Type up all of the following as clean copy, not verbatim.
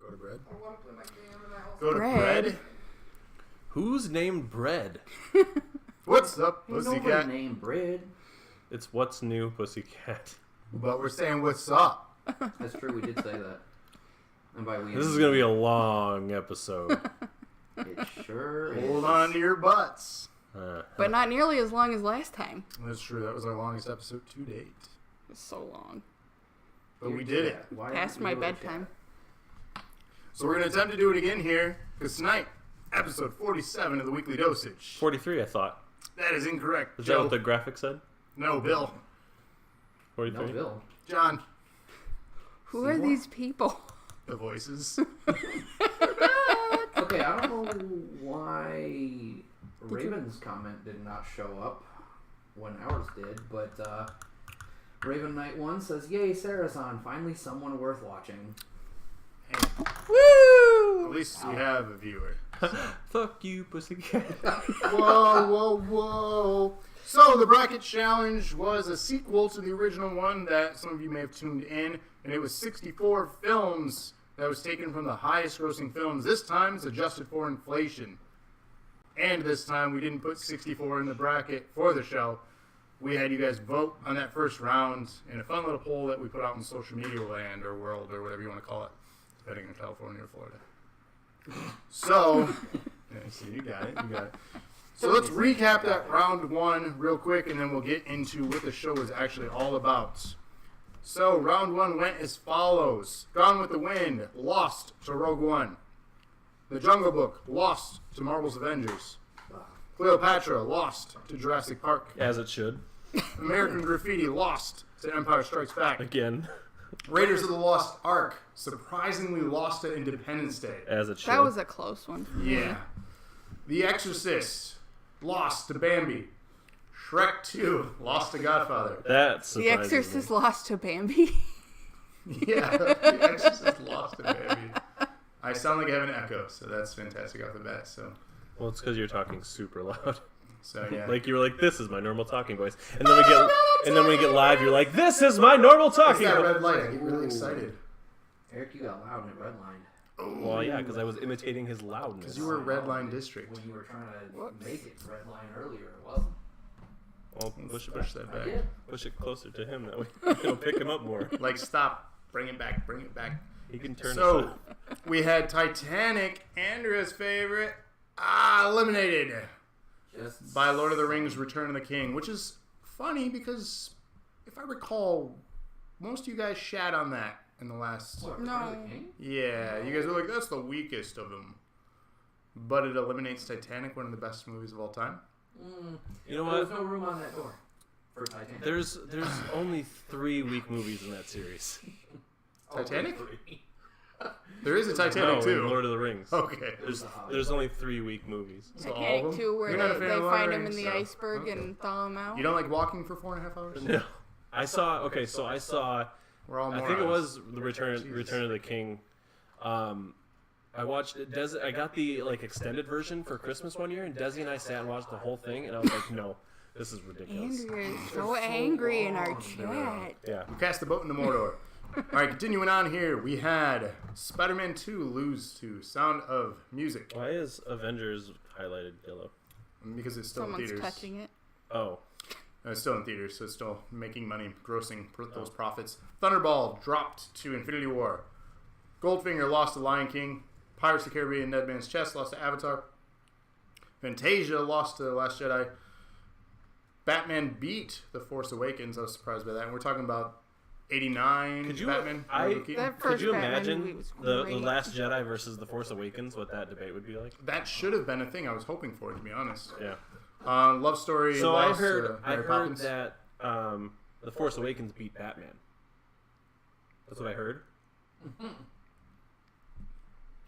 Go to bread. I want to play my game and I also... Go to bread. Who's named Bread? What's up, Ain't Pussycat? nobody named Bread. It's What's New, Pussycat. But we're saying what's up. That's true, we did say that. And by we... This is going to be a long episode. It sure is. Hold on to your butts. But not nearly as long as last time. That's true. That was our longest episode to date. It was so long. But we did it. Why Past my bedtime. So we're going to attempt to do it again here. Because tonight, episode 47 of the Weekly Dosage. 43, I thought. That is incorrect, Is Joe. that what the graphic said? No, Bill. 43? No, Bill. John. Who are these people? The voices. Okay, I don't know why Raven's comment did not show up when ours did, but Raven Knight 1 says, "Yay, Sarah's on. Finally someone worth watching." Hey, Woo! at least we have a viewer. So. Fuck you, Pussycat. Whoa. So the bracket challenge was a sequel to the original one that some of you may have tuned in, and it was 64 films that was taken from the highest grossing films. This time it's adjusted for inflation. And this time we didn't put 64 in the bracket for the show. We had you guys vote on that first round in a fun little poll that we put out in social media land or world or whatever you want to call it, depending on California or Florida. So, yeah, see, you got it. So let's recap that round one real quick, and then we'll get into what the show is actually all about. So round one went as follows. Gone with the Wind lost to Rogue One. The Jungle Book lost to Marvel's Avengers. Cleopatra lost to Jurassic Park. As it should. American Graffiti lost to Empire Strikes Back. Again. Raiders of the Lost Ark surprisingly lost to Independence Day. As it should. That was a close one. Yeah. The Exorcist lost to Bambi. Shrek 2 lost to Godfather. That The Exorcist lost to Bambi. Yeah, The Exorcist lost to Bambi. I sound like I have an echo, so that's fantastic off the bat. So Well, it's because you're talking super loud. So yeah. Like you were like, "This is my normal talking voice," and then when we get live, you're like, "This is my normal talking It's that voice." red light. I get really excited. Eric, you got loud and it redlined. Well, yeah, because I was imitating his loudness. Because you were Red Line District. When you were trying to make it redline earlier, it wasn't. Well, push that I back. did. Push it closer to him. That way it'll pick him up more. Like, stop. Bring it back. He can turn. So, we had Titanic, Andrea's favorite, eliminated Just by Lord of the Rings Return of the King, which is funny because, if I recall, most of you guys shat on that in the last... What, No. Return of the King? Yeah, you guys were like, that's the weakest of them. But it eliminates Titanic, one of the best movies of all time. You know There was what? no room on that door for Titanic. There's only 3 weak movies in that series. Titanic? Three. There is a Titanic, No, too. in Lord of the Rings. Okay. There's only 3 weak movies. So all of Titanic them? 2, where You're not a fan they of Lord of find the him in Rings, the so- iceberg okay. and thaw him out. You don't like walking for 4.5 hours? No, I saw. We're all I morons. think it was the Return of the King. I watched it. I got the extended version for Christmas one year, and Desi and I sat and watched the whole thing, and I was like, "No, this is ridiculous." Andrew is so angry in our chat. Yeah, We cast the boat into Mordor. Alright, continuing on here, we had Spider-Man 2 lose to Sound of Music. why is Avengers highlighted yellow? Because it's still in Someone's theaters. touching it. Oh, It's still in theaters, so it's still making money, grossing those profits. Thunderball dropped to Infinity War. Goldfinger lost to Lion King. Pirates of the Caribbean, Dead Man's Chest lost to Avatar. Fantasia lost to The Last Jedi. Batman beat The Force Awakens. I was surprised by that. And we're talking about 89 Could you- Batman. I- Michael Keaton. That could first you Batman imagine movie was the great. Last Jedi versus The Force Awakens? What that debate would be like? That should have been a thing I was hoping for, to be honest. Yeah. Love story. So I lost, heard Mary Poppins. that The Force Awakens beat Batman. That's what I heard.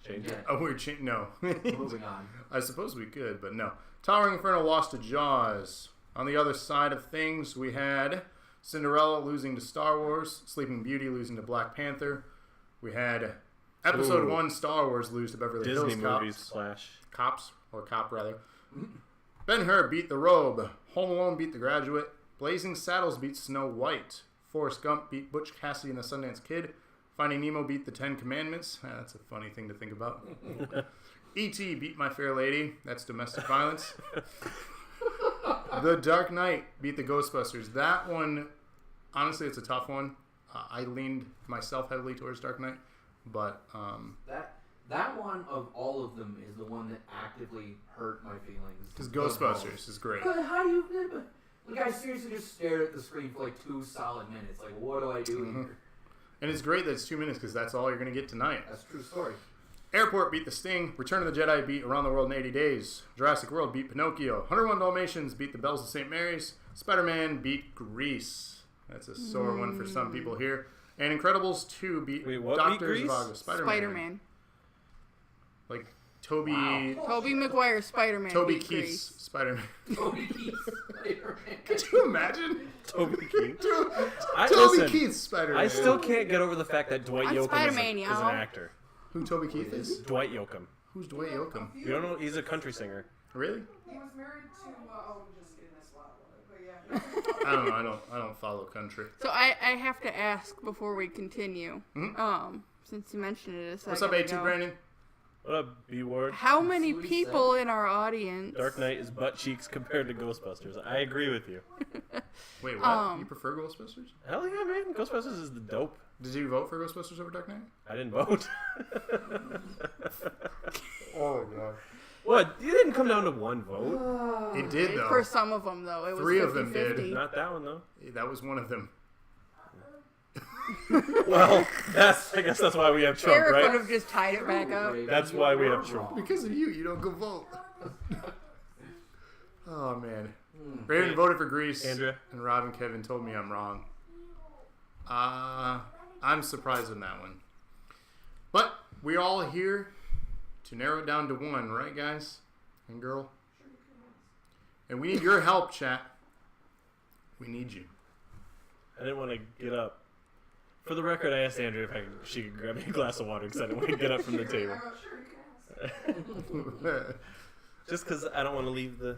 Change it. Yeah. Oh, we're no. Moving on. I suppose we could, but no. Towering Inferno lost to Jaws. On the other side of things, we had Cinderella losing to Star Wars, Sleeping Beauty losing to Black Panther. We had Episode 1 Star Wars lose to Beverly Disney Hills movies Cops. clash. Cop, rather. Ben-Hur beat The Robe. Home Alone beat The Graduate. Blazing Saddles beat Snow White. Forrest Gump beat Butch Cassidy and the Sundance Kid. Finding Nemo beat the Ten Commandments. That's a funny thing to think about. E.T. beat My Fair Lady. That's domestic violence. The Dark Knight beat the Ghostbusters. That one, honestly, it's a tough one. I leaned myself heavily towards Dark Knight, but that one of all of them is the one that actively hurt my feelings. Because Ghostbusters is great. But how do you? Like, I seriously just stared at the screen for like 2 solid minutes. Like, what do I do here? And it's great that it's 2 minutes because that's all you're going to get tonight. That's a true story. Airport beat The Sting. Return of the Jedi beat Around the World in 80 Days. Jurassic World beat Pinocchio. 101 Dalmatians beat The Bells of St. Mary's. Spider-Man beat Grease. That's a sore one for some people here. And Incredibles 2 beat Doctor Zhivago. Spider-Man. Like Toby... Wow. Toby Maguire's Spider-Man. Toby beat Keith's Grease. Spider-Man. Toby Keith's Spider-Man. Could you imagine? Toby Keith. Toby Keith's Spider-Man. I still can't get over the fact that Dwight I'm Yoakam Spider-Man, is y'all. an actor. Who Toby Keith is? Dwight Yoakam. Who's Dwight Yoakam? You don't know? He's a country singer. Really? He was married to, just kidding, that's a lot, but yeah. I don't know. I don't follow country. So I have to ask before we continue. Since you mentioned it a second What's up, A2 ago. Brandon? What up, B-Ward? How many Sweet people in our audience? Dark Knight is butt cheeks compared to Ghostbusters. I agree with you. Wait, what? You prefer Ghostbusters? Hell yeah, man. Ghostbusters is the dope. Did you vote for Ghostbusters over Dark Knight? I didn't vote. Oh, God. What? You didn't come down to one vote. It did, though. For some of them, though, it was 3 of them 50-50. did. Not that one, though. That was one of them. Well, I guess that's why we have Trump, Eric would right? have just tied it back up. That's why we have Trump. Because of you don't go vote. Oh, man. Brandon voted for Grease. Andrea? And Rob and Kevin told me I'm wrong. I'm surprised in that one. But we're all here to narrow it down to one, right, guys and girl? And we need your help, chat. We need you. I didn't want to get up. For the record, I asked Andrea if she could grab me a glass of water because I didn't want to get up from the table. Just because I don't want to leave the...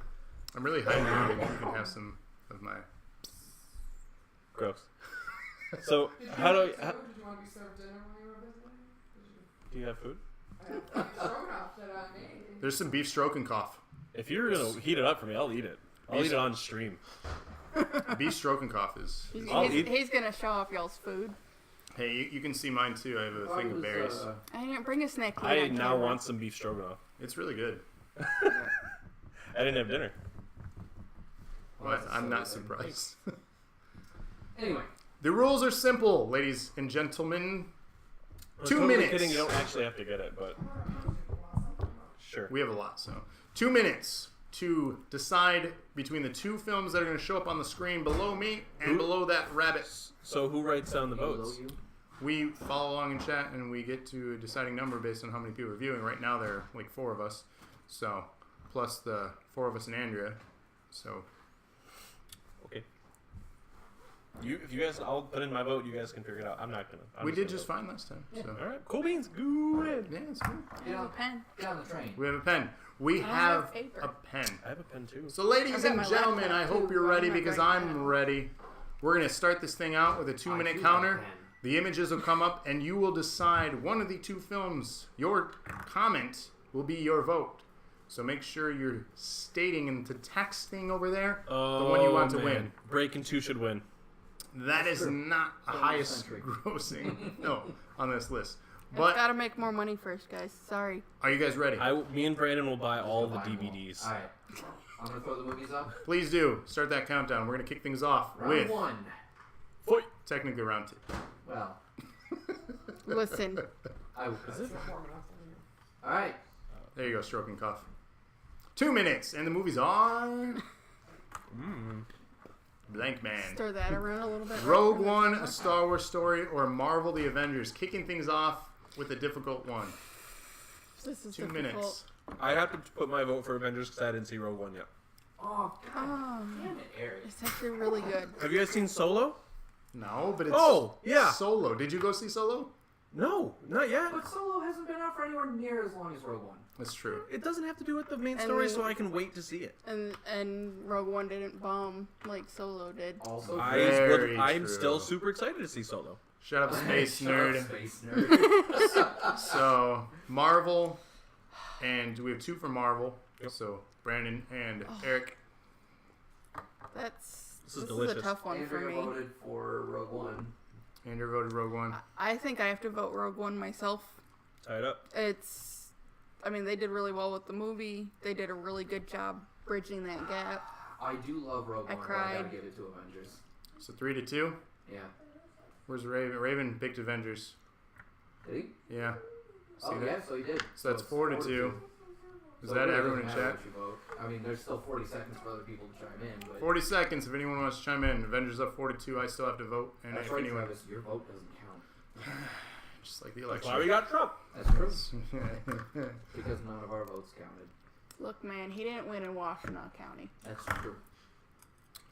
I'm really hydrated. You can have some of my... Gross. So, how do I... Did you want to be served dinner when you were visiting? Do you have food? I had stroganoff that I made. There's some beef stroganoff. If you're going to heat it up for me, I'll eat it. I'll eat it on stream. Beef stroganoff is... He's going to show off y'all's food. Hey, you can see mine too. I have a thing of berries. I didn't bring a snack. I now want some beef stroganoff. It's really good. I didn't have dinner. But I'm not surprised. Anyway. The rules are simple, ladies and gentlemen. I'm 2 totally minutes. kidding, you don't actually have to get it, but... Sure. We have a lot, so 2 minutes to decide between the 2 films that are going to show up on the screen below me and below that rabbit. So who writes down the votes? We follow along in chat and we get to a deciding number based on how many people are viewing. Right now there are like 4 of us, so plus the 4 of us and Andrea. So Okay. If you guys, I'll put in my vote. You guys can figure it out. I'm not gonna. we did just fine last time. So. All right. Cool beans. Good. Yeah, it's good. Get on, pen. get on the train. We have a pen. We I have have paper. a pen. I have a pen too. So, ladies I've got and my gentlemen, laptop, I hope too, you're but ready I'm not because writing I'm down. ready. We're going to start this thing out with a 2-minute counter. The images will come up, and you will decide one of the 2 films. Your comment will be your vote. So make sure you're stating in the text thing over there the one you want to win. Breaking 2 should win. That is not the highest grossing on this list. But Gotta make more money first, guys. Sorry. are you guys ready? Me and Brandon will buy all the DVDs. Alright. I'm going to throw the movies up. Please do. Start that countdown. We're going to kick things off Round with 1. Fight. technically round 2. Well, Listen. I will. Alright. There you go, stroking cough. 2 minutes, and the movie's on. Blank Man. Stir that around a little bit. Rogue One, A Star Wars Story, or Marvel The Avengers. Kicking things off with a difficult one. This is 2 difficult. minutes. I have to put my vote for Avengers because I didn't see Rogue One yet. Oh, Oh, damn it, Eric. it's actually really good. Have you guys seen Solo? No, but it's Oh, yeah. Solo. Did you go see Solo? No, not yet. But Solo hasn't been out for anywhere near as long as Rogue One. That's true. It doesn't have to do with the main story, so I can wait to see it. And Rogue One didn't bomb like Solo did. Also, I'm true. still super excited to see Solo. Shut up, space Shut up, nerd. Space nerd. So, Marvel, and we have 2 for Marvel. So, Brandon and Eric. This is delicious. a tough one for Andrea me. voted for Rogue One. Andrew voted Rogue One. I think I have to vote Rogue One myself. Tie it up. I mean, they did really well with the movie. They did a really good job bridging that gap. I do love Rogue I One, but I gotta cried. give it to Avengers. So, 3-2. Yeah. Where's Raven? Raven picked Avengers. Did he? Yeah. See Oh, that? yeah, so he did. So that's it's 4-2. Is So that it really everyone in doesn't matter chat? what you vote. I mean, there's still 40 seconds for other people to chime in, but 40 seconds if anyone wants to chime in. Avengers up 4-2. I still have to vote. And that's if right, anyone, Travis. Your vote doesn't count. just like the That's why we election. got Trump. That's true. Because none of our votes counted. Look, man, he didn't win in Washtenaw County. That's true.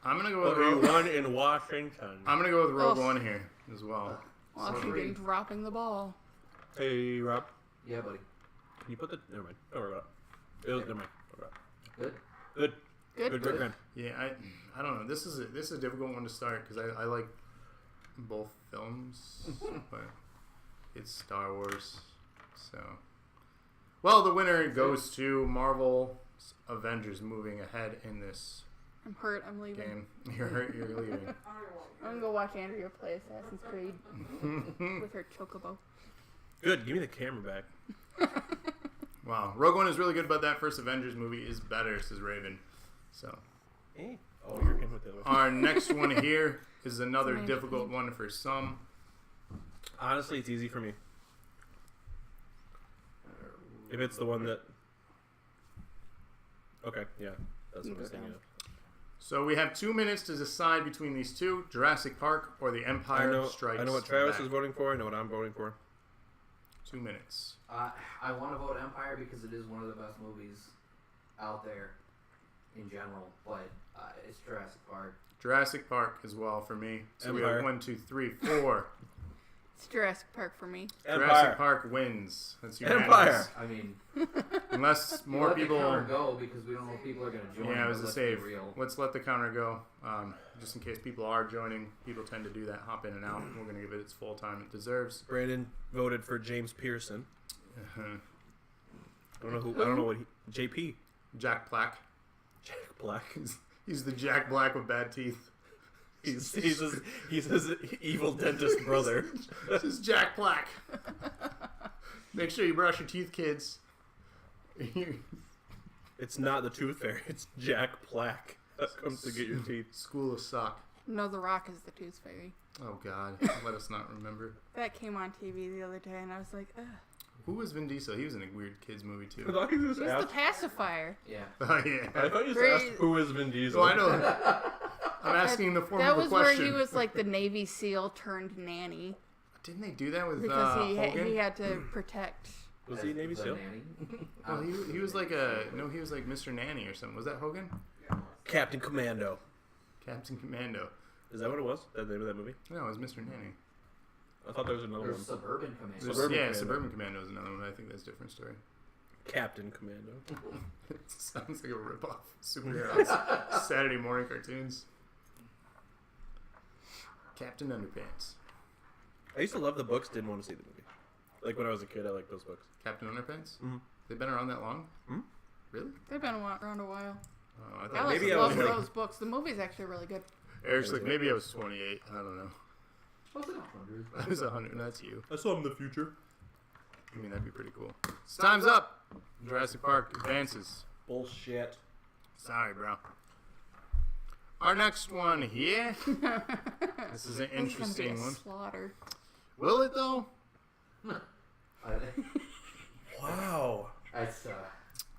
I'm gonna go with But we Rogue. won in Washington. I'm gonna go with Rogue Ugh. One here as well. Washington dropping the ball. Hey, Rob. Yeah, buddy. Can you put the... Never mind. Don't worry about it. Never mind. Don't worry Good. about it. Good. Good, good. Yeah, I don't know. This is a difficult one to start because I like both films, but it's Star Wars. So, well, the winner goes to Marvel's Avengers, moving ahead in this I'm hurt. I'm leaving. game. You're hurt. You're leaving. I'm gonna go watch Andrea play Assassin's Creed with her chocobo. Good. Give me the camera back. Wow, Rogue One is really good, but that first Avengers movie is better, says Raven. So, Hey. Oh, you're in with the other one. our next one here is another Amazing. difficult one for some. Honestly, it's easy for me. If it's the one that... Okay, yeah. That's what I was thinking of. So we have 2 minutes to decide between these two: Jurassic Park or The Empire Strikes I know what Travis Back. is voting for. I know what I'm voting for. 2 minutes. I want to vote Empire because it is one of the best movies out there in general, but it's Jurassic Park. Jurassic Park as well for me. So we Empire. have 1, 2, 3, 4. It's Jurassic Park for me. Jurassic Park wins. That's unanimous. Empire. I mean, Unless more let people. the counter go because we don't know if people are going to join. Yeah, it was but a let's save. be real. Let's let the counter go. Just in case people are joining. People tend to do that, hop in and out. We're going to give it its full time it deserves. Brandon voted for James Pearson. Uh-huh. I don't know who. I don't know what he... JP. Jack Black. Jack Black. He's the Jack Black with bad teeth. He's his evil dentist brother. This is Jack Black. Make sure you brush your teeth, kids. It's not the Tooth Fairy. It's Jack Black that comes to get your teeth. School of Sock. No, The Rock is the Tooth Fairy. Oh God, let us not remember. That came on TV the other day, and I was like, ugh. Who was Vin Diesel? He was in a weird kids movie I too. thought you just He's the asked. pacifier. Yeah. Oh yeah. I thought you just Very- asked who is Vin Diesel. Oh, I know. I'm asking the form That of a was question. where he was like the Navy SEAL turned nanny Didn't they do that with because Hogan? he had to protect. Was he Navy The SEAL? nanny? Well, he was like he was like Mr. Nanny or something. Was that Hogan? Captain Commando. Captain Commando. Is that what it was? That the name of that movie? No, it was Mr. Nanny. I thought there was another There's one. Suburban Commando. Suburban yeah, Commando. Suburban Commando is another one. I think that's a different story. Captain Commando. It sounds like a ripoff superheroes. Saturday morning cartoons. Captain Underpants. I used to love the books. Didn't want to see the movie. Like when I was a kid, I liked those books. Captain Underpants? Mhm. They've been around that long? Mhm. Really? They've been around a while. Oh, I I thought maybe maybe I love was those books. The movie's actually really good. Eric's like, maybe I was 28. I don't know. Was it 100? I was 100. That's you. I saw him in the future. I mean, that'd be pretty cool. So time's up. Jurassic Park advances. Bullshit. Sorry, bro. Our next one here. This is an It's interesting gonna be a one. slaughter. Will it though? Wow. That's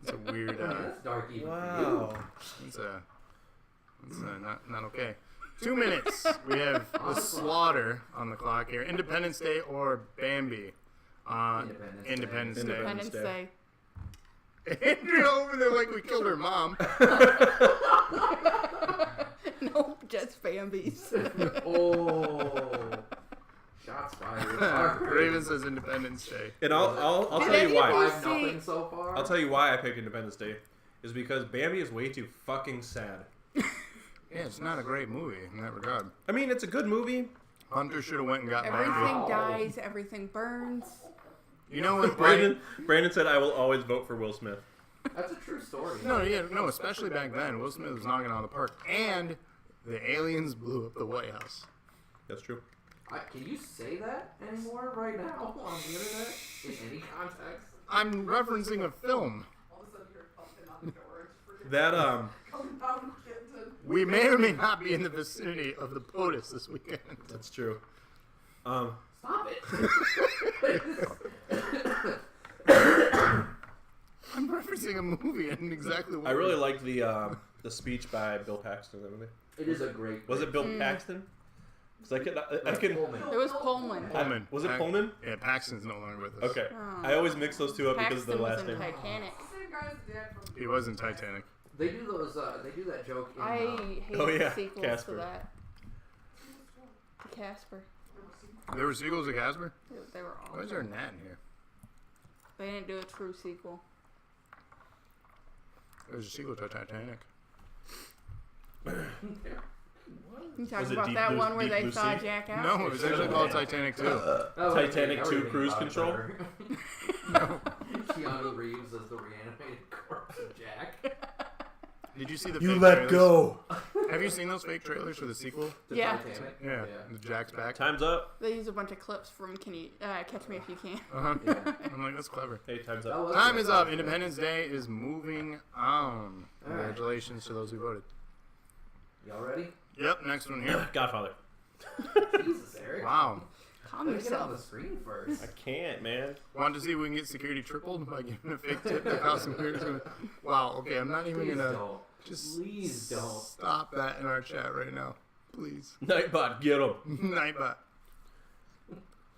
It's a weird. that's dark even for Wow. It's not okay. 2 minutes. We have the slaughter on the clock here. Independence Day or Bambi. Independence Day. Independence Day. Andrea over there like we killed her mom. Nope, just Bambi's. you. Oh. Shots fired. Raven says Independence Day. And I'll Did tell you any why. of you 5-0 so far. I'll tell you why I picked Independence Day. Is because Bambi is way too fucking sad. Yeah, it's not a great movie in that regard. I mean, it's a good movie. Hunter should have went and got Everything Bambi. dies, everything burns. You know what? Brandon said, I will always vote for Will Smith. That's a true story. No, especially back then. Will Smith was knocking on the park. And the aliens blew up the White House. That's true. Can you say that anymore right now on the internet in any context? I'm referencing a film. All of a sudden you're bumping on the door. That, Come down, kitten. We may or may not be in the vicinity of the POTUS this weekend. That's true. Stop it. I'm referencing a movie and exactly what I really liked the speech by Bill Paxton in that movie. It is a great. Was it Bill Paxton? Because I can. Pullman. It was Pullman. Pullman. Was it Pullman? Yeah, Paxton's no longer with us. Okay. Oh. I always mix those two up because of the Paxton was last in name. Titanic. Same guy's dad from. He was in Titanic. They do those. They do that joke. In, I hate Oh, yeah, sequels Casper. to that. To Casper. There were sequels to Casper? They were Why is awful. there a gnat in here? They didn't do a true sequel. There's a sequel to Titanic. You talking Was it about Deep that Blue- one where Deep they Blue saw Sea? Jack out? No, it was actually called Titanic 2. Titanic 2 everything Cruise about it Control? better. Keanu Reeves as the reanimated corpse of Jack. Did you see the You fake let trailers? go. Have you seen those fake trailers for the sequel? To Yeah. Titanic. Yeah. The Jack's back. Time's up. They use a bunch of clips from Can You Catch Me If You Can. Uh-huh. Yeah. I'm like, that's clever. Hey, time's That up. was Time good. is up. Independence Day is moving on. All right. Congratulations to those who voted. Y'all ready? Yep, next one here. Godfather. Jesus, Eric. Wow. Calm Let me get on the yourself. screen first. I can't, man. Want to see if we can get security tripled by giving a fake tip that costs some clearance? Wow, okay, I'm not even Please gonna don't. just Please don't. stop that in our chat right now. Please. Nightbot, get him. Nightbot.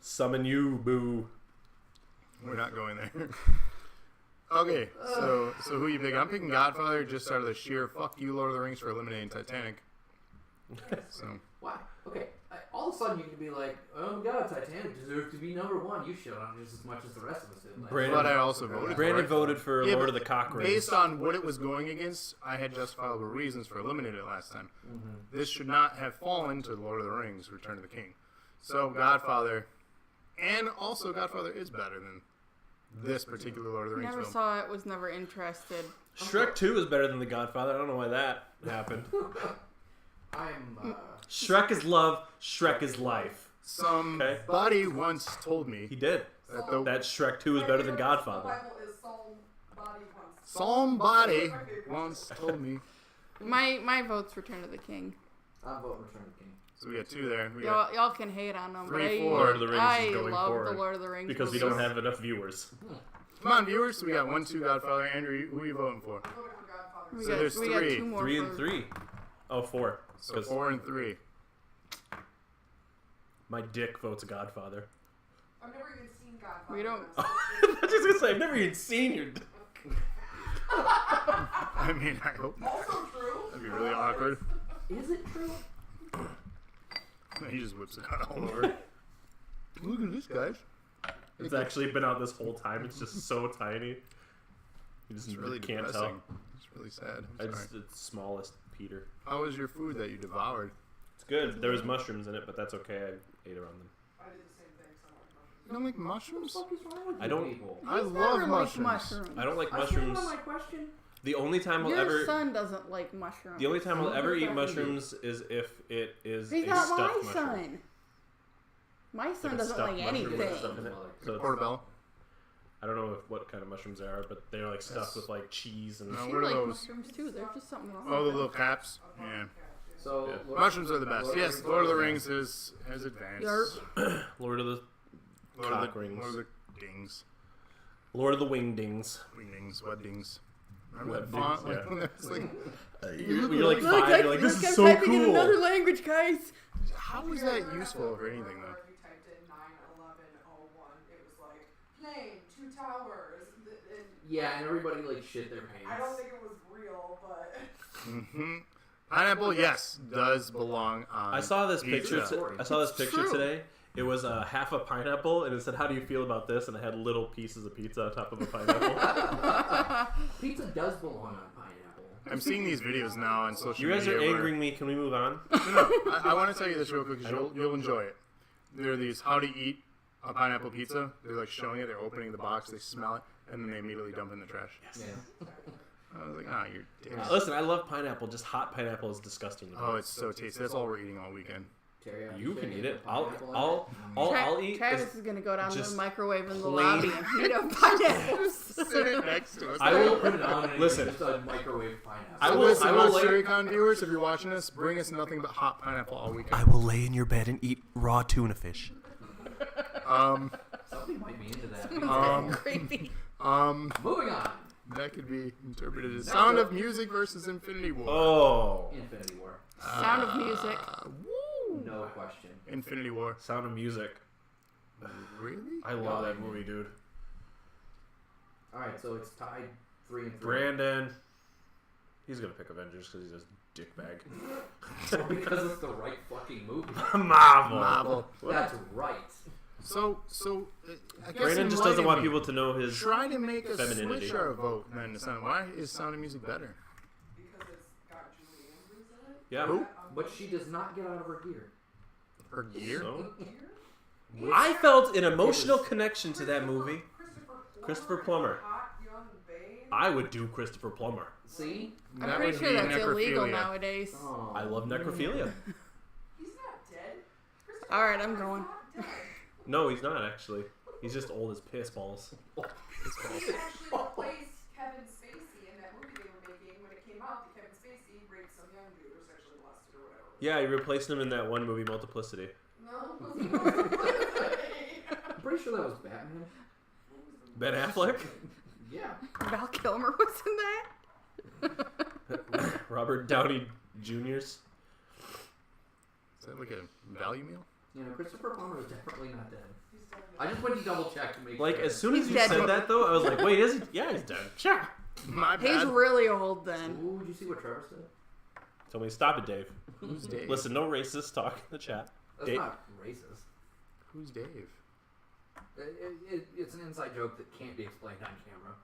Summon you, boo. We're not going there. Okay, so who you pick? I'm picking Godfather just out of the sheer fuck you, Lord of the Rings, for eliminating Titanic. So Why? Okay. All of a sudden you can be like, oh my god, Titanic deserves to be number one. You shit on it just as much as the rest of us did. Like, Brandon- but I also voted Brandon for it. voted for Yeah, Lord but of the Cock Rings. Based on what it was going against, I had justifiable reasons for eliminating it last time. Mm-hmm. This should not have fallen to Lord of the Rings, Return of the King. So Godfather, and also Godfather is better than this particular Lord of the Rings Never film. saw it, was never interested. Shrek 2 is better than The Godfather. I don't know why that happened. I'm. Shrek is love. Shrek is life. Somebody once told me He did. that the That Shrek 2 is better than Godfather. The Bible is somebody once. somebody once told me. My vote's Return of the King. I'm voting Return of the King. So we got two there. We got Y'all can hate on them, but 3, I, 4. Lord of the Rings I is going love forward the Lord of the Rings because we movies. don't have enough viewers. come on, viewers. We got 1, 2 Godfather. Andrew, who are you voting for? I'm voting for Godfather. We So got, there's we got 3. 2 more 3 for- and 3. Oh, 4. So 'Cause 4 and 3. my dick votes Godfather. I've never even seen Godfather. We don't- I was just gonna say I've never even seen your dick. I mean, I hope not. Also true. That'd be really awkward. Is it true? He just whips it out all over. Look at this, guys. It's actually been out this whole time. It's just so tiny. You just It's really can't depressing. tell. It's really sad. I I'm just sorry. it's smallest Peter. How was your food that you devoured? It's good. There was mushrooms in it, but that's okay. I ate around them. I did the same thing. So I You don't like mushrooms? What the fuck is wrong with I you don't- people? I He's love never liked mushrooms. I don't like I stand mushrooms. on my question. The only time I'll Your ever son doesn't like mushrooms. the only time I'll ever eat Exactly. mushrooms is if it is He's a not stuffed my mushroom. son. My son Like a doesn't stuffed like mushroom with anything. stuff in it. So it's- Portobello? I don't know what kind of mushrooms they are, but they're like stuffed Yes. with like cheese and. No. She What are likes those? mushrooms too. There's just something wrong Oh, the with little caps? Yeah. So Yeah. Lord- Mushrooms are the best. Lord of Yes, the Lord of the Rings. Rings has advanced. Yarp. Lord of the Lord of Cock the rings. Lord of the Dings. Lord of the Wingdings. Wingdings, weddings. Remember that Weddings, font? Like, yeah. when it's like, You're like Look, 5. You're like, this look, is I'm so typing in another cool. language, guys. how is that useful for anything, though? If you typed in 9/11/01, it was like plane, 2 towers. And Yeah, and everybody like shit their pants. I don't think it was real, but Mm-hmm. Pineapple, yes, does belong on I saw this pizza. picture. I saw this It's picture true. today, It was half a pineapple, and it said, "How do you feel about this?" And it had little pieces of pizza on top of a pineapple. Pizza does belong on pineapple. I'm seeing these videos now on social You guys media. are angering me. Can we move on? No, I want to tell you this real quick because you'll enjoy it. There are these how to eat a pineapple pizza. They're like showing it. They're opening the box. They smell it, and then they immediately dump it in the trash. Yeah. I was like, ah, you're dick. Listen, I love pineapple. Just hot pineapple is disgusting to me. Oh, it's so tasty. That's all we're eating all weekend. Teriyaki You can chicken eat it. with pineapple in I'll eat. Travis is gonna go down to the just microwave in the plain- lobby and heat up pineapples. Sit it next to us. I will Put it on and listen. just a microwave pineapple. I So will- listen, I will us lay- Suricon viewers, if you're watching this, bring us nothing but hot pineapple all weekend. I will lay in your bed and eat raw tuna fish. Somebody might be into that. Creepy. Moving on. That could be interpreted as Sound of Music versus Infinity War. Oh, Infinity War. Sound of Music. Woo! No question. Infinity War. Sound of Music. Really? I love that movie, dude. Alright, so it's tied 3-3. Brandon. He's gonna pick Avengers because he's a dickbag. Because it's the right fucking movie. Marvel. Marvel. That's right. So I guess Brandon just doesn't enlighten want me. people to know his. Try to make us femininity. switch our vote then to Sound. Why is Sound of Music better? Because it's got Julie Andrews in it. Yeah. Who? But she does not get out of her gear. Her gear? So? Here? I felt an emotional connection to that movie. Christopher Plummer. Hot young babe. I would do Christopher Plummer. See? I'm That pretty would sure be that's illegal necrophilia. nowadays. Oh. I love necrophilia. He's not dead. Christopher All right, I'm Plummer's going. not dead. No, he's not actually. He's just old as piss balls. He actually replaced Kevin Spacey in that movie they were making when it came out. That Kevin Spacey raped some young dude or sexually molested or whatever. Yeah, he replaced him in that one movie, Multiplicity. No. I'm pretty sure that was Batman. Ben Affleck, Yeah. Val Kilmer was in that. Robert Downey Jr.'s. Is that like a value meal? You know, Christopher Plummer is definitely not dead. He's definitely I just went to double check to make Like sure. as soon as He's you dead. said that, though, I was like, "Wait, is he? Yeah, he's dead." Sure. My He's bad. really old then. Ooh, did you see what Trevor said? Tell me, stop it, Dave. Who's Dave? Listen, no racist talk in the chat. That's Dave. not racist. Who's Dave? It's an inside joke that can't be explained on camera.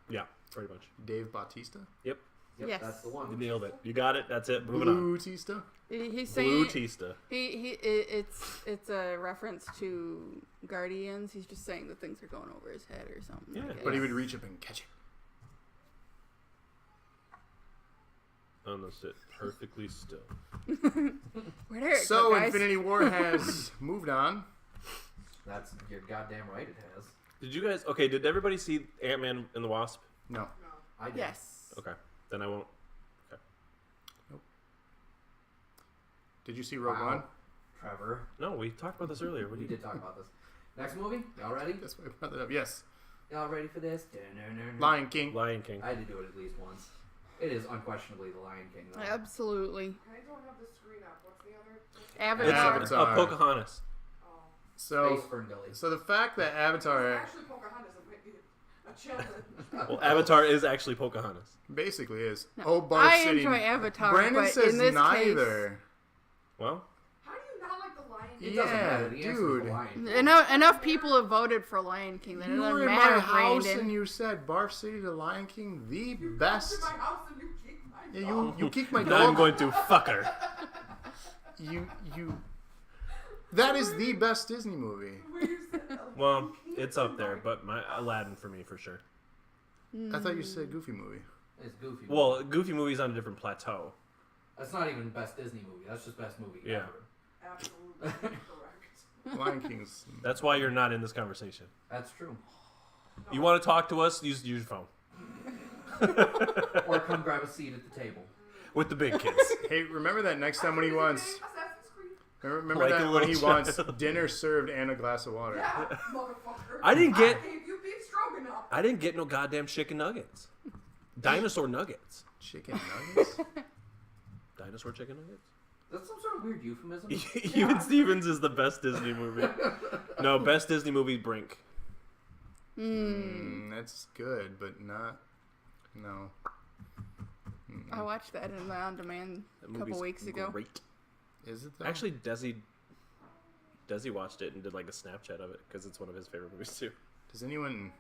Yeah, pretty much. Dave Bautista? Yep, Yes. that's the You one. nailed it. You got it. That's it. Moving on. Bautista? He's saying Blue Tista. it's a reference to Guardians. He's just saying that things are going over his head or something. Yeah, I guess. But he would reach up and catch it. Oh no, sit perfectly still. Where'd Eric So go, guys? Infinity War has moved on. That's you're goddamn right. It has. Did you guys? Okay, did everybody see Ant-Man and the Wasp? No. I did. Yes. Okay, then I won't. Did you see Rogue Wow. One? Trevor, No, we talked about this earlier. What do we you did talk about this. Next movie. Y'all ready? That's why I brought that up. Yes. Y'all ready for this? Lion King. Lion King. I had to do it at least once. It is unquestionably the Lion King, though. Absolutely. I don't have the screen up. What's the other? It's Avatar. Avatar. Pocahontas. Oh. So, Space Ferngully. so the fact that Avatar Actually, Pocahontas might be a challenge. Well, Avatar is actually Pocahontas. basically is. No, Oh, Bar I City. enjoy Avatar, Brandon but says in this neither. Well, How do you not like the Lion King? It doesn't Yeah, matter. The answer is dude. the Lion case, King. enough people have voted for Lion King. That it You doesn't were in matter, my house Brandon. and you said Barf City to Lion King, the You best. come to my house and you kick my Yeah, dog. you kicked my I'm dog. going to fuck her. You. That is the best Disney movie. Where's the Well, Lion King? it's up there, but my Aladdin for me for sure. I thought you said Goofy movie. It's Goofy. Well, Goofy movie's on a different plateau. That's not even best Disney movie. That's just best movie Yeah. ever. Absolutely correct. Lion King's. That's why you're not in this conversation. That's true. You want to talk to us? Use your phone Or come grab a seat at the table. with the big kids. Hey, remember that next time when he wants. Assassin's Creed. Remember Like a that when little he wants child. dinner served and a glass of water. Yeah, motherfucker. I didn't get. I gave you beef stroganoff. I didn't get no goddamn chicken nuggets. Dinosaur nuggets. Chicken nuggets. Dinosaur chicken nuggets. That's some sort of weird euphemism. Even Stevens is the best Disney movie. No, best Disney movie, Brink. That's good, but not. No. I watched that in my on-demand That a couple movie's weeks ago. Great. Is it though? Actually, Desi Desi watched it and did like a Snapchat of it because it's one of his favorite movies too. Does anyone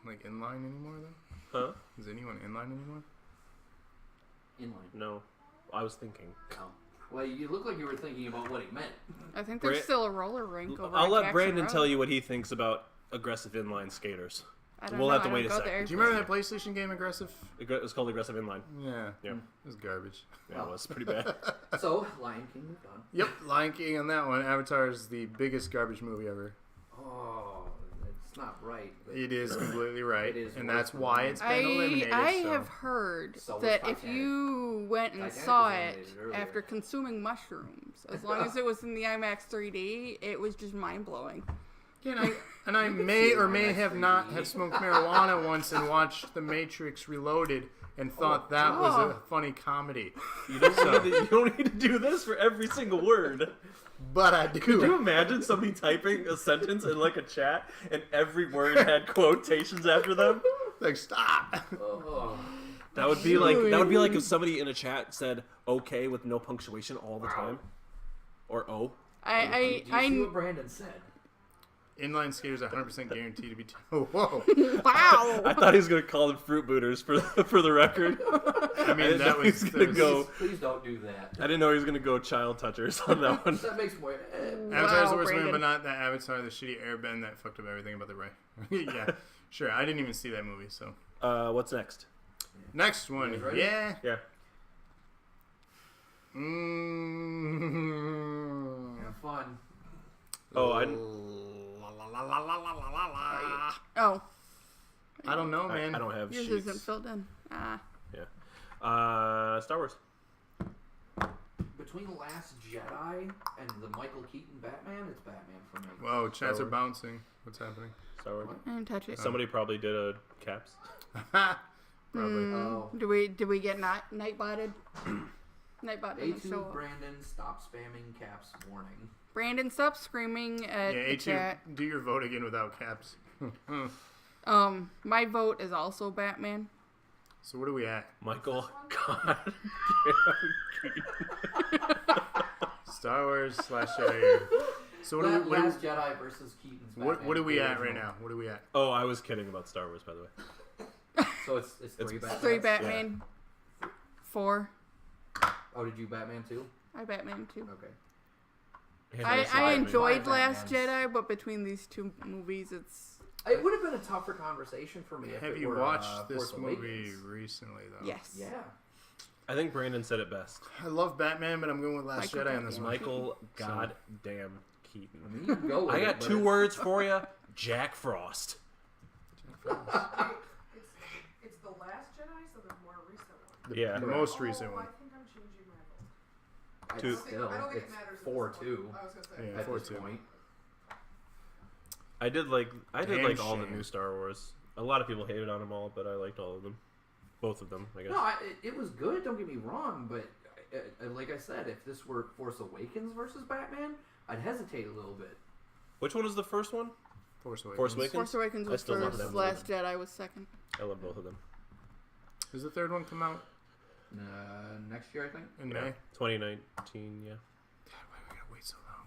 like inline anymore though? Huh? Is anyone inline anymore? Inline. No, I was thinking. Oh. Well, you look like you were thinking about what he meant. I think there's still a roller rink over I'll at let Jackson Brandon Road. tell you what he thinks about aggressive inline skaters. I don't We'll know, have to I wait don't a go second. there. Do you remember that PlayStation game, Aggressive? It was called aggressive inline. Yeah. Yeah. It was garbage. Yeah, it was pretty bad. So, Lion King moved on. Yep, Lion King on that one. Avatar is the biggest garbage movie ever. Oh, it's not right. But It is completely right, It is and worse that's than why mine. it's been eliminated. I so. have heard So was that if Titanic. you went and Titanic saw was it eliminated earlier. after consuming mushrooms, as long as it was in the IMAX 3D, it was just mind blowing. Yeah, and I may or may have not have smoked marijuana once and watched The Matrix Reloaded and thought that was a funny comedy. You don't need to do this for every single word. But I do. Could you imagine somebody typing a sentence in like a chat and every word had quotations after them? Like, stop. Oh. That would be like if somebody in a chat said "okay" with no punctuation all the time, or "oh." Do you see what Brandon said? Inline skaters are 100% guaranteed to be. Whoa. Wow. I thought he was gonna call them fruit booters for the record. I mean, that was. gonna go. Please don't do that. I didn't know he was gonna go child touchers on that one. That makes more. Avatar's the worst Brandon. movie, but not that Avatar, the shitty airbend that fucked up everything about the right. Yeah, sure. I didn't even see that movie, so. What's next? Next one. You guys ready? Yeah. Yeah. Have fun. Oh, Oh, I don't know, man. I don't have yours sheets. isn't filled in. Ah. Yeah. Star Wars. Between The Last Jedi and the Michael Keaton Batman, it's Batman for me. Whoa, chats Star are Wars. bouncing. What's happening? Star Wars. I didn't touch it. Somebody probably did a caps. Probably. Oh. Do we get Nightbotted? Nightbot doesn't show A2 up. Brandon, stop spamming caps warning. Brandon, stop screaming at Yeah, the A2, chat. do your vote again without caps. My vote is also Batman. So what are we at? Michael. God. Star Wars / Jedi. So what are we? Last Jedi versus Keaton's Batman. What are we the at right original. now? What are we at? Oh, I was kidding about Star Wars, by the way. So it's three Batman. 3 Batman. 4. Oh, did you Batman too? I Batman too. Okay. I enjoyed Five Last Batmans. Jedi, but between these two movies, it's It would have been a tougher conversation for me if Have it you were, watched this Force movie Awakens. recently, though? yes. Yeah. I think Brandon said it best. I love Batman, but I'm going with Last Michael Jedi on this Keaton. one. Michael Goddamn Keaton. I mean, you can go with I it, got but 2 it's- words for you. Jack Frost. It's the Last Jedi, so the more recent one. Yeah. The most recent I one. think I'm changing my vote. I'd Two- Still, I don't think it's it matters. at 4-2 this point. I was gonna say. Yeah. at this 4-2. point. I did like all the shame. new Star Wars. A lot of people hated on them all, but I liked all of them. Both of them, I guess. No, it was good. Don't get me wrong, but like I said, if this were Force Awakens versus Batman, I'd hesitate a little bit. Which one was the first one? Force Awakens. Force Awakens? Force Awakens I was still love first. that movie. Last Jedi was second. I love both of them. Does the third one come out Next year, I think. in Yeah. May? 2019, yeah. God, why do we gotta wait so long?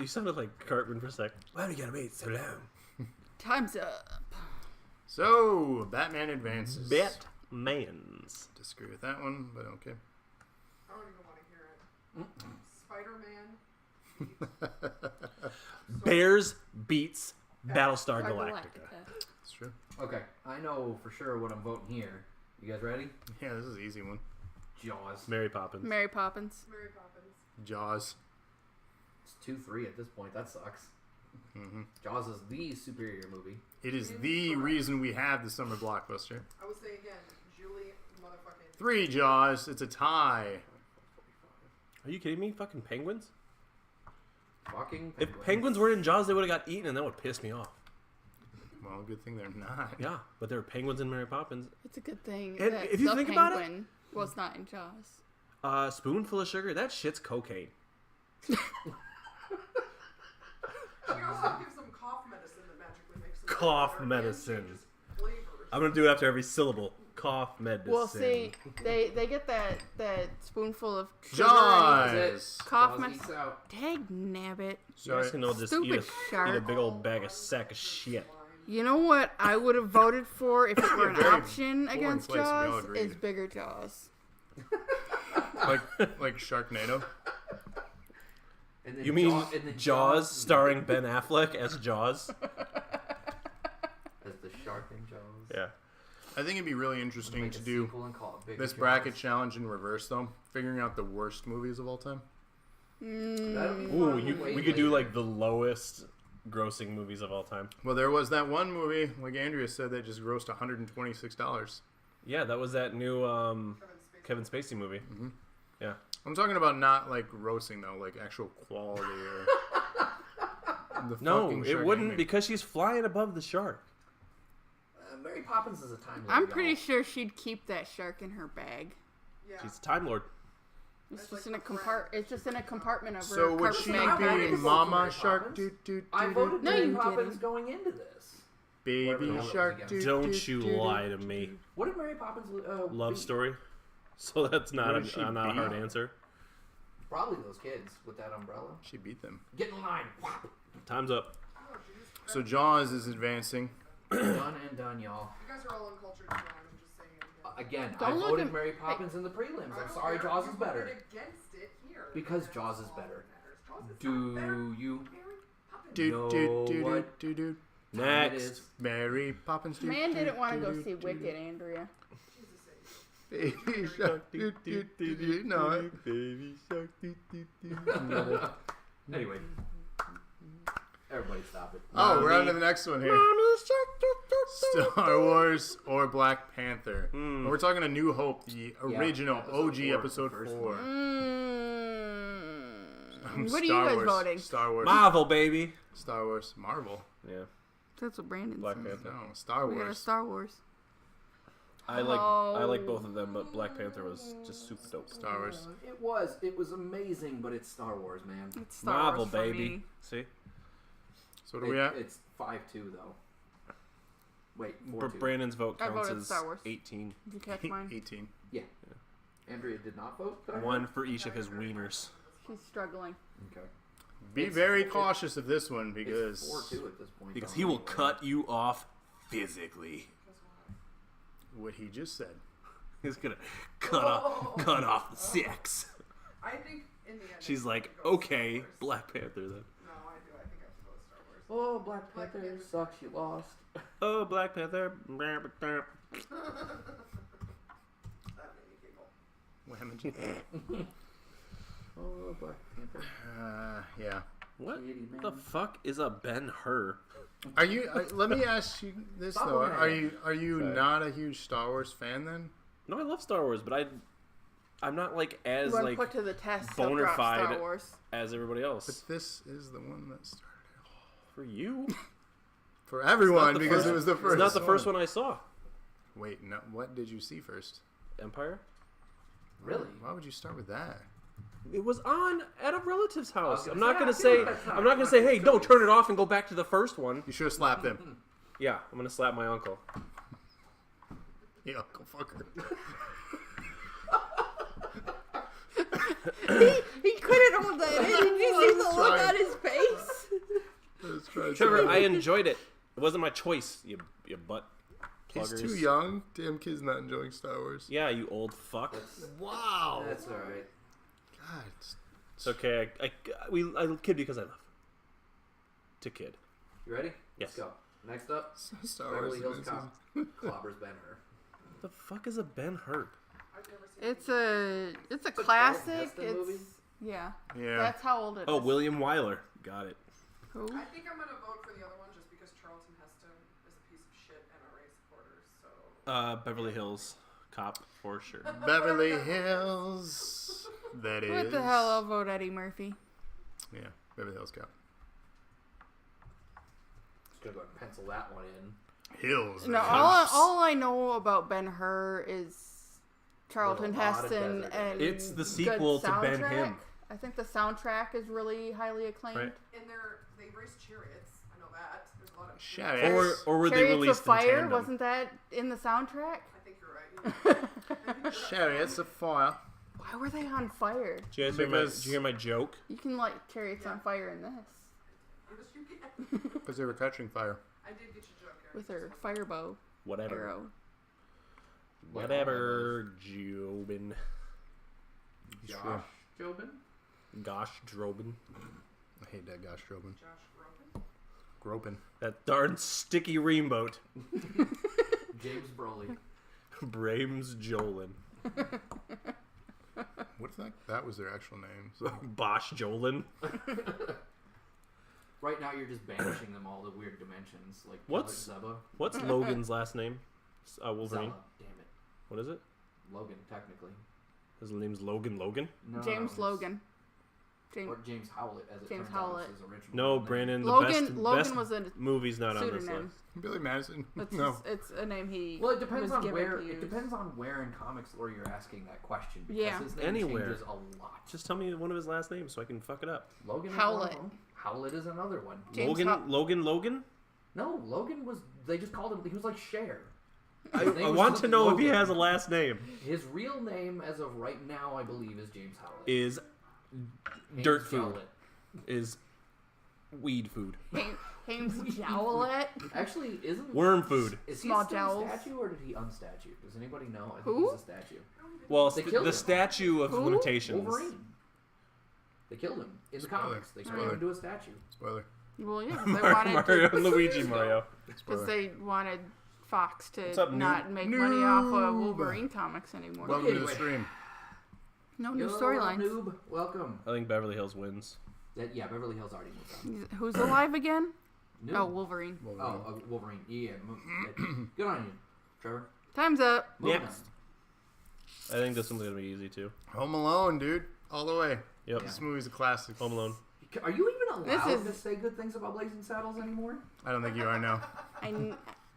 You sounded like Cartman for a sec. Why do you gotta wait so long? Time's up. So, Batman Advances. Batmans. Disagree with that one, but okay. I don't even want to hear it. Spider-Man. Bears beats Battlestar Our Galactica. It's true. Okay, I know for sure what I'm voting here. You guys ready? Yeah, this is an easy one. Jaws. Mary Poppins. Mary Poppins. Mary Poppins. Jaws. It's 2-3 at this point. That sucks. Hmm. Jaws is the superior movie. It is the reason we have the summer blockbuster. I would say again, Julie motherfucking. 3 Jaws. It's a tie. Are you kidding me? Fucking penguins? Fucking If penguins were in Jaws, they would have got eaten, and that would piss me off. Well, good thing they're not. Yeah, but there were penguins in Mary Poppins. It's a good thing. And that if you the think about it- penguin was not in Jaws. Spoonful of sugar? That shit's cocaine. She also gives them cough medicine that magically makes them Cough better and medicine. changes flavors. I'm gonna do it after every syllable. cough medicine. Well, see, they get that spoonful of sugar Jaws. That's it. Cough Jaws mess- eats out. Dag nabbit. You guys can all just Stupid eat a shark. big old bag of sack of shit. You know what I would have voted for if it were an Very option boring against place, we all Jaws? agreed. Is bigger Jaws. Like Sharknado. And then You mean and then Jaws starring Ben Affleck as Jaws? as the shark in Jaws. Yeah. I think it'd be really interesting Make to a do sequel and call it Bigger this Jaws. bracket challenge in reverse, though. Figuring out the worst movies of all time. That'd be Ooh, fun to wait we could do later. like the lowest grossing movies of all time. Well, there was that one movie, like Andrea said, that just grossed $126. Yeah, that was that new Kevin Spacey movie. Mm-hmm. Yeah. I'm talking about not like grossing though, like actual quality or. The No, fucking it shark wouldn't anime. because she's flying above the shark. Mary Poppins is a time. I'm pretty sure she'd keep that shark in her bag. Yeah. She's a Time Lord. It's That's just like in a a friend. It's just in a compartment of her So would carpet she bag. be I voted for Mama Mary Shark? Poppins. I voted No, Mary you Poppins didn't. going into this. Baby Whatever the hell it was Shark. again. Don't you lie to me. What did Mary Poppins Love beat? story. So that's not What did she not a hard beat? answer. Probably those kids with that umbrella. She beat them. Get in line. Whap. Time's up. Oh, Jesus Christ. So Jaws is advancing. Done and done, y'all. You guys are all uncultured tonight. I'm just saying it. Again, Don't I look voted at- Mary Poppins in the prelims. I I'm don't sorry, care. Jaws You is better. voted against it here. Because That's Jaws is all better. that matters. Jaws is Do not better. you? Mary Poppins. Do No, do do what? do do. Time it Next. is. Mary Poppins. Do, Man do, didn't want to do, go do, see do, Wicked, Andrea. Jesus H. Baby Shark. Do do do do. No. Baby Shark. Do, do, do. Anyway, everybody stop it. Oh, we're on to the next one here. Star Wars or Black Panther. And we're talking A New Hope, the original episode OG 4, episode the first 4. What are you guys voting? Star Wars. Marvel, baby. Star Wars. Marvel. Yeah. That's what Brandon Black said. Panther. No, Star We got a Wars. Star Wars. I like both of them, but Black Panther was just super dope. Star Wars. It was amazing, but it's Star Wars, man. It's Star Marvel, Wars for baby. me. See, So what are we at? It's 5-2 though. Wait, 4-2. but Brandon's vote I counts voted as Star Wars. 18. Did you catch mine? 18. Andrea did not vote. Did I One for each of his wieners. She's struggling. Okay. Be It's- very it's- cautious of this one It's because 4-2 at this point. Because he will cut you off physically. what he just said. He's gonna cut off the six. I think in the end. She's I like, have to go with okay, Star Wars. Black Panther then. No, I do. I think I have to go with Star Wars. Oh, Black Black Panther Panther. sucks. You lost. Oh, Black Panther. That made me giggle. Whammy. Oh, Black Panther. Yeah. What Kitty man. the fuck is a Ben-Hur? Are you? Let me ask you this Stop though. looking at Are me. you Sorry. not a huge Star Wars fan then? No, I love Star Wars, but I'm not like as When like put to the test, bona he'll drop fide Star Wars. as everybody else. But this is the one that started it all. For you, For everyone the because first- it was the first. it's not the first one I saw. Wait, no. What did you see first? Empire. Really? Why would you start with that? It was on at a relative's house. gonna I'm not say, gonna I say. feel like that's I'm not gonna say, hey, don't turn it off and go back to the first one. You should have slapped him. Yeah, I'm gonna slap my uncle. You uncle fucker. He couldn't hold that in. Did you see the look trying. on his face? Let's try Trevor, something. I enjoyed it. It wasn't my choice. You butt He's pluggers. too young. Damn kid's not enjoying Star Wars. Yeah, you old fuck. Wow. That's all right. God. It's It's okay. I kid because I love. To kid. You ready? Yes. Let's go. Next up, Star Wars. Beverly Hills is- Cop. Clobbers Ben-Hur. The fuck is a Ben-Hur? I've never seen It's a a classic. Charlton Heston movie? Yeah. Yeah. That's how old it is. Oh, William Wyler. Got it. Who? I think I'm gonna vote for the other one just because Charlton Heston is a piece of shit NRA supporter. So Beverly Hills Cop for sure. Beverly Hills. That is. What the hell? I'll vote Eddie Murphy. Yeah. Beverly Hills Cop. Just gonna go and pencil that one in. Hills. No, Cops. all I know about Ben-Hur is Charlton There's a lot of Heston desert. and It's the good sequel to Ben soundtrack. Him. I think the soundtrack is really highly acclaimed. Right. and they race chariots. I know that. There's a lot of Chariots. Or were they Chariots of released in Fire, tandem? wasn't that in the soundtrack? I think you're right. either. Chariots of fire. Why were they on fire? Did you guys hear Because- did you hear my joke? You can light chariots on fire in this Yes, you can. Because they were catching fire. I did get your joke, Eric. with her fire bow Whatever. arrow. Whatever, Jobin. Josh Jobin? Gosh, Drobin. I hate that gosh, Robin. Josh Groban. Groping. That darn sticky reamboat. James Broley. Brames Jolin. What if that was their actual names? Bosh Jolin. Right now, you're just banishing them all to weird dimensions, like What's- Zeba. What's Logan's last name? Wolverine. Zella, damn it. What is it? Logan, technically. His name's Logan Logan? No, James it's- Logan. James. Or James Howlett, as it James turns Howlett. out, is his original No, name. Brandon. The Logan best was a movie's not on this pseudonym. list. Billy Madison. It's, No. it's a name he Well, it depends was on given where. to use. It depends on where in comics lore you're asking that question. Because Yeah. his name Anywhere. changes a lot. Just tell me one of his last names so I can fuck it up. Logan is Howlett. one of them. Howlett is another one. James Logan? No, Logan was. They just called him. He was like Cher. I His name was want to know if he Logan. has a last name. His real name, as of right now, I believe, is James Howlett. Is James dirt food. Howlett. Is weed food. Hames Jowlett. Actually, isn't Worm food. Is Small he still jowls. a statue or did he unstatue? Does anybody know? I think Who? he's a statue. Well, They killed the him. statue of Who? limitations. Wolverine. They killed him in the Spoiler. comics. They turned Spoiler. him into a statue. Spoiler. Well, yeah, 'cause they Mario wanted and Luigi Mario. because Spoiler. they wanted Fox to What's up, not noob? make money off of Noob. Wolverine comics anymore. Welcome to the Anyway. stream. No new Yo, storylines. Noob, welcome. I think Beverly Hills wins. Yeah, Beverly Hills already moved on. Who's alive again? Noob. Oh, Wolverine. Oh, Wolverine. Yeah, good on you, Trevor. Time's up. Moving Next. I think this one's gonna be easy too. Home Alone, dude. All the way. Yep. This movie's a classic. Home Alone. on. Are you even This allowed is- to say good things about Blazing Saddles anymore? I don't think you are now.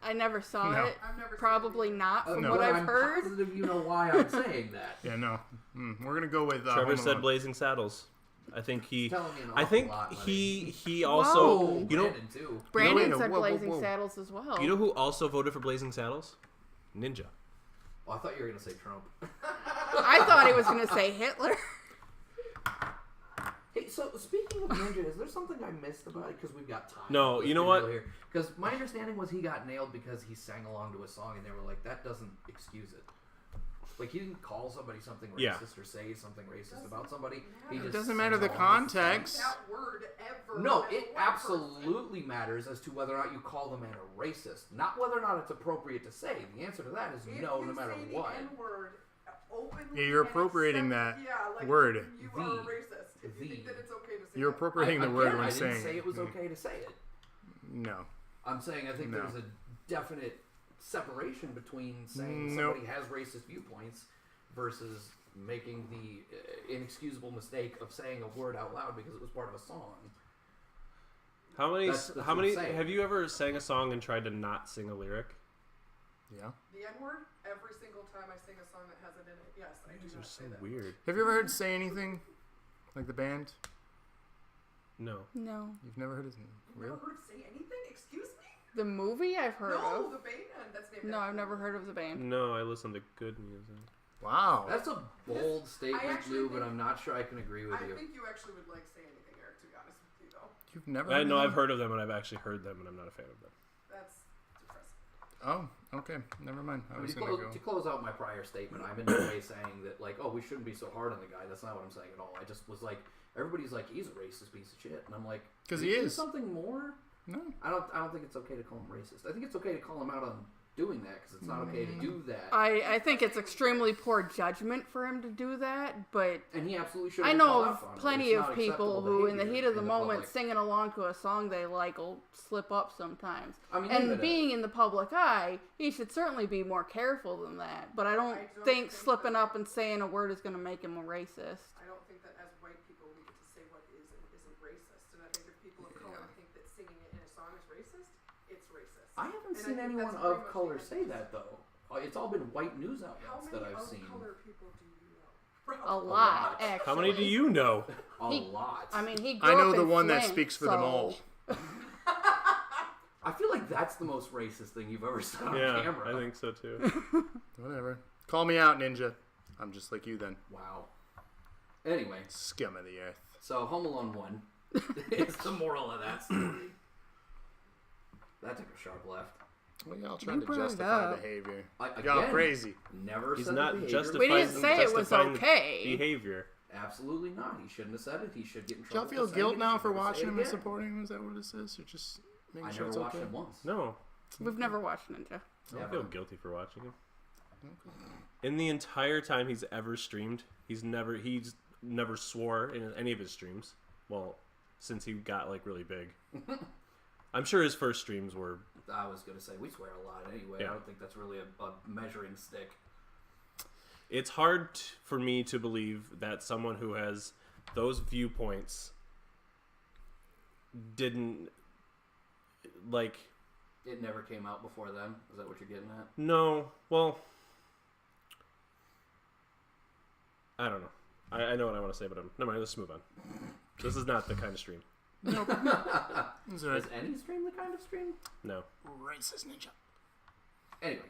I never saw No. it. I've never seen Probably it. not from No. what But I've I'm heard. positive you know why I'm saying that. Yeah, no. We're gonna go with Trevor Home said Alone. Blazing Saddles. I think he. Telling me an I awful think lot, buddy. he also. Whoa. You know. Brandon, too. Brandon wait, said whoa, whoa, Blazing whoa. Saddles as well. You know who also voted for Blazing Saddles? Ninja. Oh, I thought you were gonna say Trump. I thought he was going to say Hitler. Hey, so speaking of Ninja, is there something I missed about it? Because we've got time. No, you know what? Because my understanding was he got nailed because he sang along to a song, and they were like, "That doesn't excuse it." Like he didn't call somebody something racist Yeah. or say something racist about somebody. He just Doesn't sang matter the along with the song. context. That word ever. No, as it a white absolutely matters as to whether or not you call the man a racist, not whether or not it's appropriate to say. The answer to that is person. no, If no you matter say the what. N-word openly Yeah, you're and appropriating accept- that yeah, like, word. You are a The- racist. If you think the- that it's okay to say You're that. appropriating the Again, word I when didn't saying say it was okay to say it. No. I'm saying I think No. there's a definite separation between saying Nope. somebody has racist viewpoints versus making the inexcusable mistake of saying a word out loud because it was part of a song. How many? That's How what I'm many? saying. Have you ever sang a song and tried to not sing a lyric? Yeah. The N-word, every single time I sing a song that has it in it, yes, I do These are not so say that. weird. Have you ever heard Say Anything? Like the band? No. No. You've never heard it? You've Really? never heard of Say Anything? Excuse me? The movie I've heard No, of. the band. That's named No, after I've never heard of the band. No, I listen to good music. Wow. That's a bold statement, actually Lou, but think- I'm not sure I can agree with I you. think you actually would like Say Anything, Eric, to be honest with you, though. You've never I heard know of I've them? heard of them and I've actually heard them and I'm not a fan of them. That's depressing. Oh, okay. Never mind. I I mean, was to, gonna close, go. to close out my prior statement, I'm in no way saying that, like, oh, we shouldn't be so hard on the guy. That's not what I'm saying at all. I just was like, everybody's like, he's a racist piece of shit, and I'm like, 'Cause "Can he you do is. something more. No. I don't think it's okay to call him racist. I think it's okay to call him out on doing that because it's not okay to do that. I think it's extremely poor judgment for him to do that, but And he absolutely should. I have know called out of for it. plenty It's of not people acceptable who, in the behavior heat of the in moment, public. singing along to a song they like will slip up sometimes. I mean, And even being in the public eye, he should certainly be more careful than that. But I don't think slipping up and saying a word is going to make him a racist. I don't think that as white people we get to say what is and isn't racist. And I think if people of color think that singing it in a song is racist, it's racist. I haven't And I seen think anyone that's very of much color the say case. that though. It's all been white news How outlets many that I've of seen. color people do you know? A lot, lot. actually. How many do you know? A He- lot. I mean, he grew I know up the in one that Flint, speaks for them so- all. I feel like like that's the most racist thing you've ever said on Yeah, camera. I think so too. Whatever. Call me out, Ninja. I'm just like you then. Wow. Anyway, Scum of the earth. so Home Alone 1 is the moral of that story. That took a sharp left. Well, y'all trying to brought it justify up. behavior. Again, Y'all crazy. Never He's said not the behavior. justifying. We didn't say it was justifying the okay. behavior. Absolutely not. He shouldn't have said it. He should get in Do y'all trouble. feel for saying guilt it. now He for should never say watching it him and again. supporting him? Is that what this is? Or just making I sure never it's watched okay? him once. No, We've never watched Ninja. I don't feel guilty for watching him. Okay. In the entire time he's ever streamed, he's never swore in any of his streams. Well, since he got like really big. I'm sure his first streams were. I was going to say, we swear a lot anyway. Yeah. I don't think that's really a measuring stick. It's hard for me to believe that someone who has those viewpoints didn't like. It never came out before then? Is that what you're getting at? No, well, I don't know. I know what I want to say, but never mind. Let's move on. This is not the kind of stream. That's all right. Is any stream the kind of stream? No. Racist Ninja. Anyway.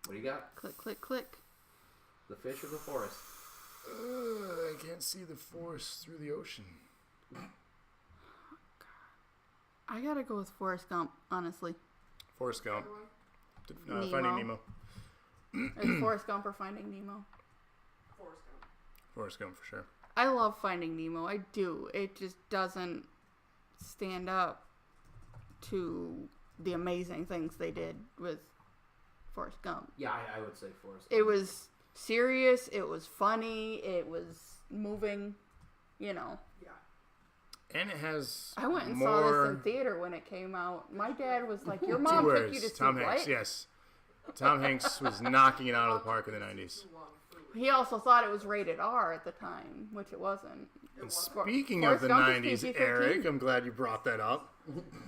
What do you got? Click, click, click. The fish or the forest? I can't see the forest through the ocean. I gotta go with Forrest Gump, honestly. Forrest Gump. Nemo. Finding Nemo. It's Forrest Gump or Finding Nemo. Forrest Gump. Forrest Gump for sure. I love Finding Nemo. I do. It just doesn't stand up to the amazing things they did with Forrest Gump. Yeah, I would say forest. It was serious. It was funny. It was moving. You know. Yeah. And it has I went and more... saw this in theater when it came out. My dad was like, "Your Two mom took words. you to see Tom Hanks, what?" yes. Tom Hanks was knocking it out of the park in the 90s. Too long food. He also thought it was rated R at the time, which it wasn't. And speaking of Forrest the Gump is 90s, PG-13. Eric, I'm glad you brought that up.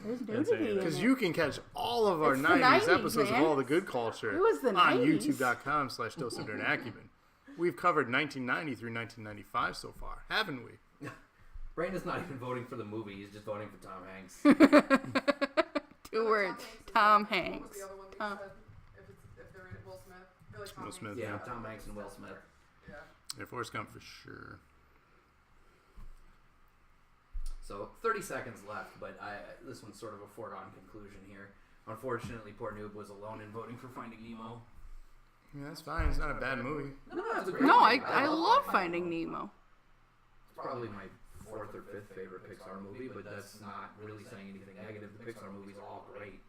There's Didn't say nudity in Because it. you can catch all of our It's the 90s 90s, episodes man. of All the Good Culture It was the on 90s. youtube.com/Dosage and Acumen. We've covered 1990 through 1995 so far, haven't we? Brandon's not even voting for the movie. He's just voting for Tom Hanks. 2 words. Tom What was Hanks. the other one that Tom. you said? If they're in it, Will Smith. I feel like Tom Will Hanks Smith, is Yeah, better Tom than Hanks and Will Smith. Yeah. Yeah, Forrest Gump for sure. So 30 seconds left, but this one's sort of a foregone conclusion here. Unfortunately, poor Noob was alone in voting for Finding Nemo. Yeah, that's fine. It's not a bad movie. No, it's a great No, movie. I love Finding Nemo. It's probably my 4th or 5th favorite Pixar movie, but that's not really saying anything negative. The Pixar movies are all great.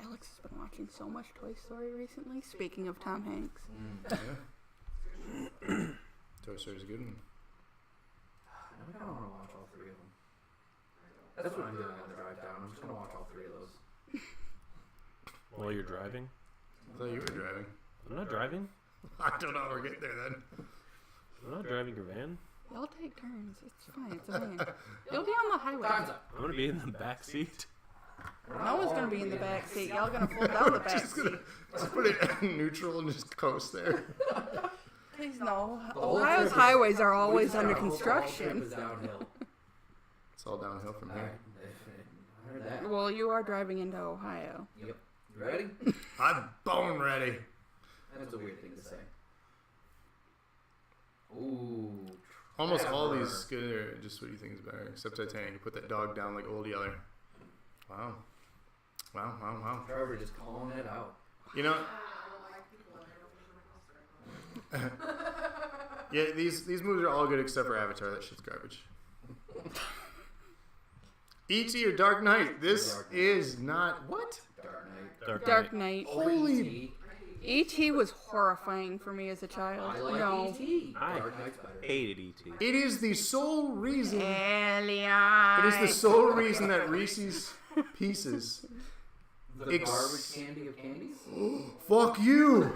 Alex has been watching so much Toy Story recently. Speaking of Tom Hanks. Yeah. Toy Story's a good one. I don't want to watch all 3 of them. That's what I'm doing on the drive down. I'm just going to watch all 3 of those. While you're driving? I thought you were driving. I'm not driving. I don't know how we're getting there then. I'm not driving your van. Y'all take turns. It's fine. It's a van. You'll be on the highway. Time's up. I'm gonna be in the back seat. No one's gonna be in the back seat. Y'all gonna fold down the back seat. Just put it in neutral and just coast there. Please no. whole Ohio's trip is- highways are always The under whole trip construction. is downhill. It's all downhill from Alright. here. I heard that. Well, you are driving into Ohio. Yep. You ready? I'm bone ready. That's a weird thing to say. Ooh. Almost all Trevor. these good are just what you think is better, except Titanic. You put that dog down like Old Yeller. Wow. Wow, wow, wow. Trevor just calling it out. You know, I don't like people that are over yeah, these movies are all good except for Avatar. That shit's garbage. E.T. or Dark Knight? This Dark Knight. is not... What? Dark Knight. Dark Knight. Holy... E.T. E.T. was horrifying for me as a child. I like No. E.T. I Dark Knight's better. hated E.T. It is the sole reason... Alien. It is the sole reason that Reese's Pieces... The garbage candy of candies? Fuck you!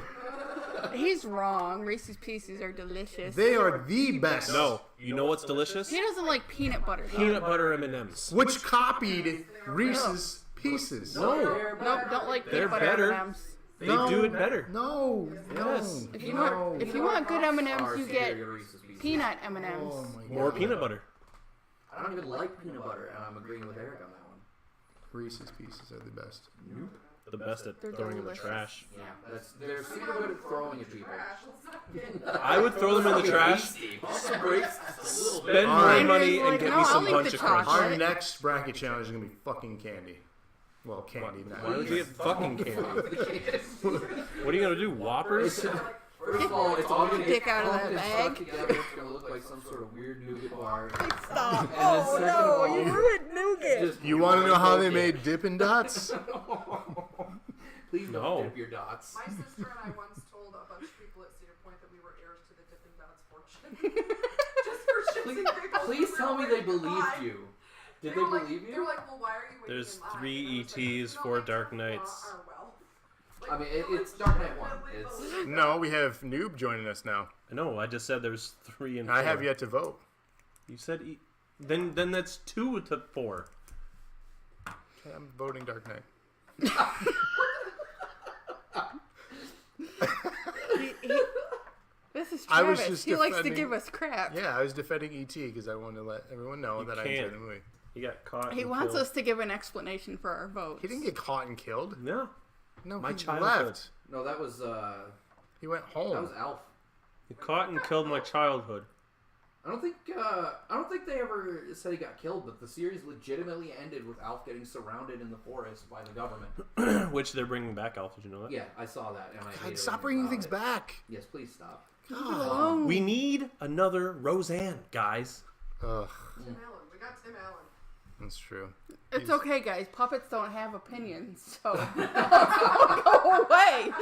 He's wrong. Reese's Pieces are delicious. They are the best. No, you know what's delicious? He doesn't like peanut butter. though. Peanut butter M&Ms. Which copied Reese's Pieces. No, Nope, don't like They're peanut butter better. M&Ms. they do it better. No. Yes. If you want good M&Ms, Far you get superior Reese's Pieces. peanut M&Ms. Oh my god. More peanut butter. I don't even like peanut butter, and I'm agreeing with Eric on that one. Reese's Pieces are the best. The best at They're throwing in the delicious. trash. Yeah, they're super good at throwing at people. Trash. Let's not get I would throw them in the trash, spend more Andrew's money, and like, get no, me I'll some eat bunch the of crunch. chocolate. Our next bracket challenge is gonna be fucking candy. Well, candy, not. Why would you get fucking candy? What are you gonna do? Whoppers? First of all, it's all gonna Dick get out of clumped that and bag. stuck together. It's gonna look like some sort of weird nougat bar. Stop. And then Oh second no, of all, you ruined nougat. Just You want to know how they broke made it. Dippin' Dots? Please don't No. dip your dots. My sister and I once told a bunch of people at Cedar Point that we were heirs to the Dippin' Dots fortune. Just for shits and giggles. Please We tell were me they ready to believed lie. you. Did They they were like, believe They you? were like, well, why are you waiting There's in line? 3 And I was like, ETs, "No, 4 I Dark don't Knights." want our wealth." I mean, they were it's Dark Knight 1. legitimately It's believing No, we have Noob joining us now. No, I just said there's 3 and 4. I have yet to vote. You said then that's 2 to 4. Okay, I'm voting Dark Knight. This is I was Travis. just He likes to defending- give us crap. Yeah, I was defending E.T. because I wanted to let everyone know You that I can't. enjoyed the movie. He got caught. He and wants killed. us to give an explanation for our votes. He didn't get caught and killed. No, No, My he childhood. left. no, that was He went home. that was Alf. he caught and killed my childhood. I don't think they ever said he got killed, but the series legitimately ended with Alf getting surrounded in the forest by the government. Which they're bringing back, Alf. Did you know that? Yeah, I saw that, and I hated God, stop everything bringing about things it. back. Yes, please stop. God. We need another Roseanne, guys. Ugh, Tim Allen. We got Tim Allen. that's true. It's okay, guys. Puppets don't have opinions, so go away.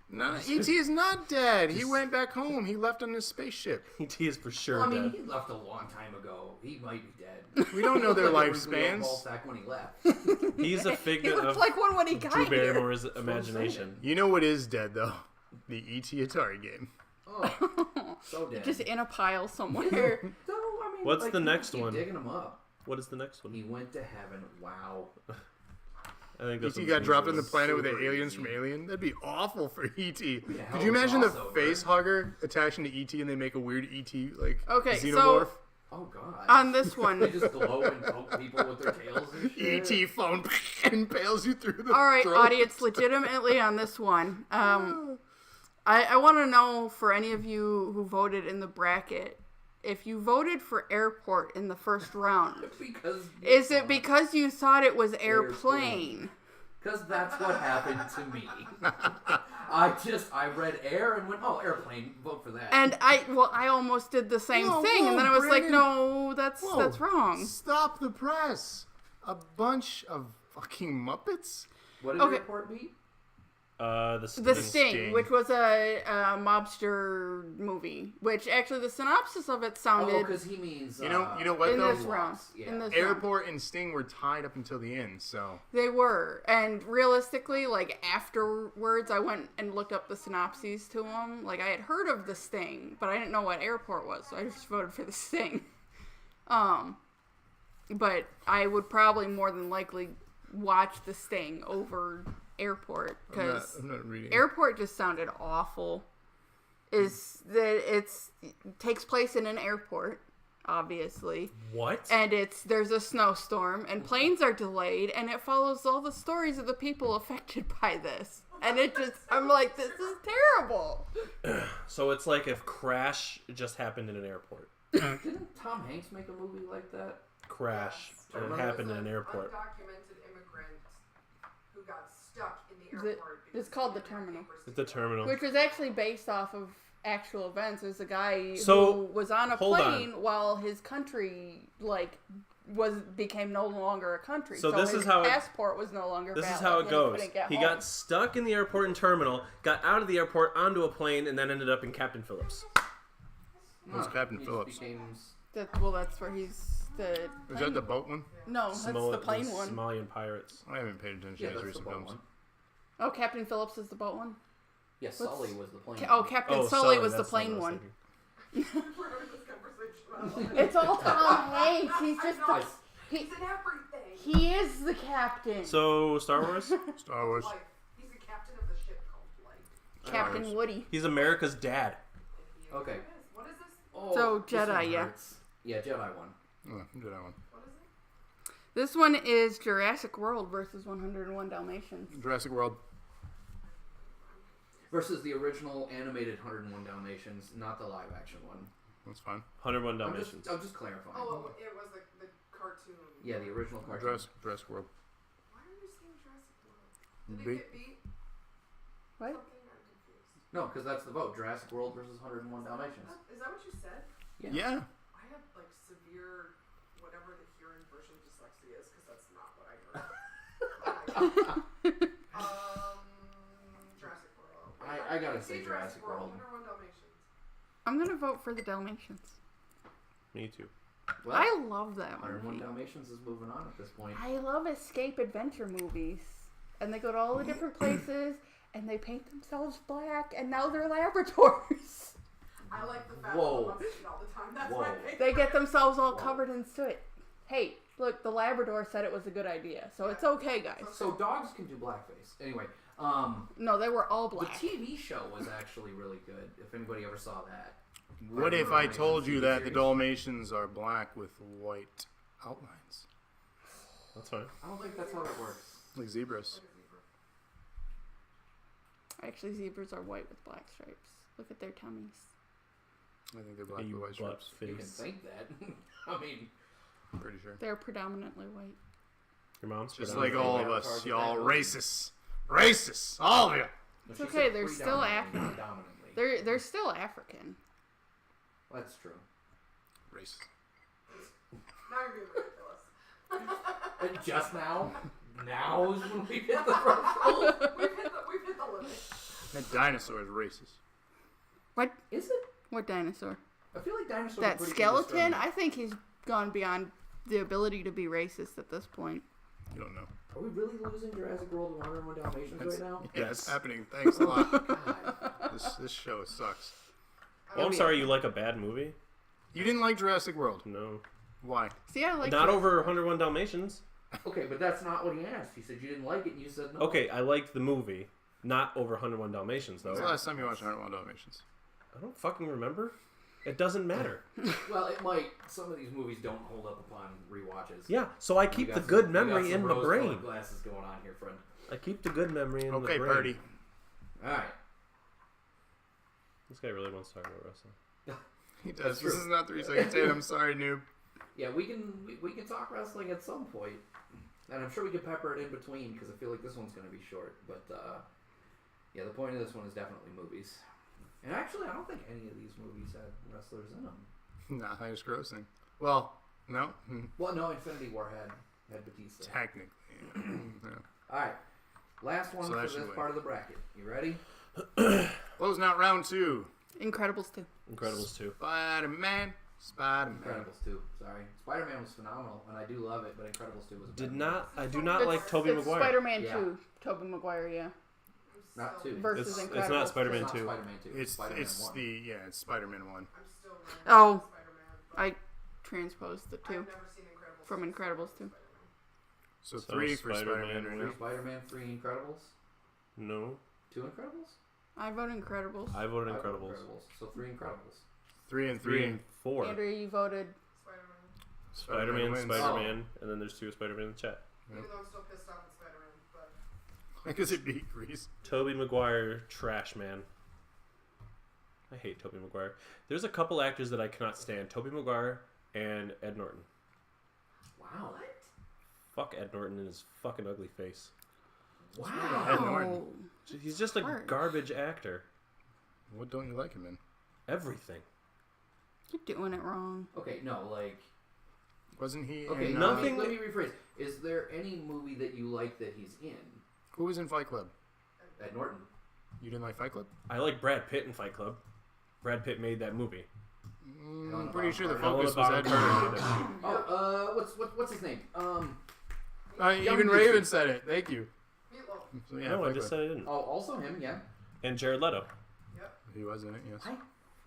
No, E.T. is not dead. He went back home. He left on his spaceship. E.T. is for sure Well, I mean, dead. he left a long time ago. He might be dead. We don't know their Like a Ringo lifespans. Ballsack when he left. He's a He figment looked of like one when he got Drew here. Barrymore's imagination. You know what is dead though? The E.T. Atari game. Oh, so dead. Just in a pile somewhere. No, I mean, What's like, the people next keep one? Digging him up. What is the next one? He went to heaven. Wow. I think this E.T. one's got dropped on the easy. planet with the super aliens easy. from Alien. That'd be awful for E.T. Yeah, Could you imagine the crossover. face hugger attaching to E.T. and they make a weird E.T. like Okay, so- xenomorph? Oh god. On this They one. just glow and poke people with their tails and shit. E.T. phone impales you through the All right, throat. audience, legitimately on this one. I want to know for any of you who voted in the bracket, if you voted for airport in the first round, Because is it because you thought it was airplane? Because that's what happened to me. I read air and went, oh, airplane, vote for that. And I almost did the same Whoa, thing, and then I was like, Brandon. no, that's Whoa. wrong. Stop the press. A bunch of fucking Muppets? What did Okay. airport beat? The Sting. The Sting, Sting. which was a mobster movie, which actually the synopsis of it Oh, sounded because he means You know what in though? this round. Yeah. In this round. Airport and Sting were tied up until the end, so They were, and realistically, like afterwards, I went and looked up the synopses to them. Like I had heard of the Sting, but I didn't know what airport was, so I just voted for the Sting. But I would probably more than likely watch the Sting over airport because I'm not reading. airport just sounded awful. Is that it takes place in an airport, obviously. What? And there's a snowstorm and planes are delayed and it follows all the stories of the people affected by this. And I'm like, this is terrible. So it's like if Crash just happened in an airport. Didn't Tom Hanks make a movie like that? Crash. I And it remember happened in an airport. Undocumented immigrant who got stuck in the Is it- airport. because it's called he The didn't have Terminal. papers to It's the get out. terminal. Which was actually based off of actual events. There's a guy So, who was on a hold plane while his country became no longer a country. So this his is how it- passport was no longer This is valid how it and goes. couldn't get He home. got stuck in the airport and terminal, got out of the airport onto a plane, and then ended up in Captain Phillips. Who's Captain He just Phillips? becomes- That's where he's the. Is that the boat one? No, that's the plane one. Somalian pirates. I haven't paid attention Yeah, to his that's the recent boat films. one. Oh, Captain Phillips is the boat one. Yeah, Sully was the plane. Captain Sully was the that's plane what I one. thinking. We're having this conversation about It's all Tom Hanks. He's just I know. the. He's in everything. He is the captain. So, Star Wars? Star Wars. Life. He's the captain of the ship called Life. Captain Woody. He's America's dad. Okay. What is Oh, So, this one Jedi, yeah. hurts. Yeah, Jedi won. Oh, Jedi one. What is it? This one is Jurassic World versus 101 Dalmatians. Jurassic World. Versus the original animated 101 Dalmatians, not the live action one. That's fine. 101 Dalmatians. I'm just clarifying. Oh, it was the cartoon. Yeah, the original cartoon. Jurassic World. Why are you saying Jurassic World? Did Beat- it get beat? What? Something? I'm confused. No, because that's the vote. Jurassic World versus 101 Dalmatians. Is that what you said? Yeah. I have like severe, whatever the hearing version dyslexia is, because that's not what I heard. Jurassic World. I gotta say Jurassic World. 101 Dalmatians. I'm gonna vote for the Dalmatians. Me too. Well, I love that 101 movie. Dalmatians is moving on at this point. I love escape adventure movies. And they go to all the different places and they paint themselves black and now they're Labradors. I like the fact Whoa. that wants to cheat all the time. That's Whoa. my favorite. They get themselves all Whoa. covered in soot. Hey, look, the Labrador said it was a good idea, so it's okay, guys. So dogs can do blackface. Anyway, No, they were all the black. TV show was actually really good. If anybody ever saw that. What if I told you that the Dalmatians are black with white outlines? That's fine. I don't think that's how that works. Like zebras. Actually, zebras are white with black stripes. Look at their tummies. I think they're black You with white butt stripes. You can face. think that. I mean, I'm pretty sure. They're predominantly white. Your mom's Just good like on all it. of us, y'all racists. Racists! All of you! It's she okay, said they're still predominantly, African. not dominantly. They're still African. That's true. Racist. Now you're being ridiculous. And just now? Now is when we hit the threshold? We've hit the limit. That dinosaur is racist. What? Is it? What dinosaur? I feel like dinosaurs are That pretty skeleton? indiscriminate. I think he's gone beyond the ability to be racist at this point. You don't know. Are we really losing Jurassic World and 101 Dalmatians right now? Yeah, it's happening. Thanks a lot. God. This show sucks. Oh, I'm sorry, you like a bad movie? You didn't like Jurassic World. No. Why? See, I like Not it. over 101 Dalmatians. Okay, but that's not what he asked. He said you didn't like it and you said no. Okay, I liked the movie. Not over 101 Dalmatians, though. When's the last time you watched 101 Dalmatians? I don't fucking remember. It doesn't matter. Well, it might. Some of these movies don't hold up upon rewatches. Yeah, so I You keep got the some- good you got memory some in my rose-colored brain. Glasses going on here, friend. I keep the good memory in the Okay, brain. Purdy. All right. This guy really wants to talk about wrestling. He does. That's This true. is not 3 seconds in. I'm sorry, noob. Yeah, we can talk wrestling at some point, and I'm sure we can pepper it in between because I feel like this one's going to be short. But yeah, the point of this one is definitely movies. And actually, I don't think any of these movies had wrestlers in them. Not highest grossing. Well, no. Well, no, Infinity War had Batista. Technically. Yeah. All right, last one So for that this should win. part of the bracket. You ready? Closing out round 2. Incredibles 2. Incredibles 2. Spider-Man. Spider-Man. Incredibles 2. Sorry, Spider-Man was phenomenal, and I do love it, but Incredibles 2 was. I do not like Tobey It's Maguire. Spider-Man Yeah. 2. Tobey Maguire, yeah. Not 2. Versus It's Incredibles. not Spider-Man It's not 2. Spider-Man 2. It's Spider-Man 1. it's Spider-Man 1. I'm still running Oh. Spider-Man, but I transposed the 2 I've never seen Incredibles from since Incredibles 2. Spider-Man. So So 3 for Spider-Man Spider-Man right 3 now. Spider-Man, 3 Incredibles, No. 2 Incredibles. I vote Incredibles. I voted I vote Incredibles. So 3 Incredibles. 3 and 3 3. and 4. Andrew, you voted. Spider-Man. Spider-Man, wins. Spider-Man, and then there's 2 Spider-Man in the chat. Even though I'm still pissed off at Spider-Man, but Because it beat Grease. Tobey Maguire, trash man. I hate Tobey Maguire. There's a couple actors that I cannot stand. Tobey Maguire and Ed Norton. Wow. Fuck Ed Norton and his fucking ugly face. Wow. Ed Norton. He's just a Harsh. garbage actor. What don't you like him in? Everything. You're doing it wrong. Okay, no, like. Wasn't he Okay, in... nothing- Let me rephrase. Is there any movie that you like that he's in? Who was in Fight Club? Ed Norton. You didn't like Fight Club? I like Brad Pitt in Fight Club. Brad Pitt made that movie. I'm pretty sure the Helena focus was Bonham Ed Carter Norton. made that movie. Oh, what's his name? Young Even dude. Raven said it. Thank you. Meatloaf. So, yeah, No, I Fight just Club. said I didn't. Oh, also him, yeah. And Jared Leto. He was in it, yes. I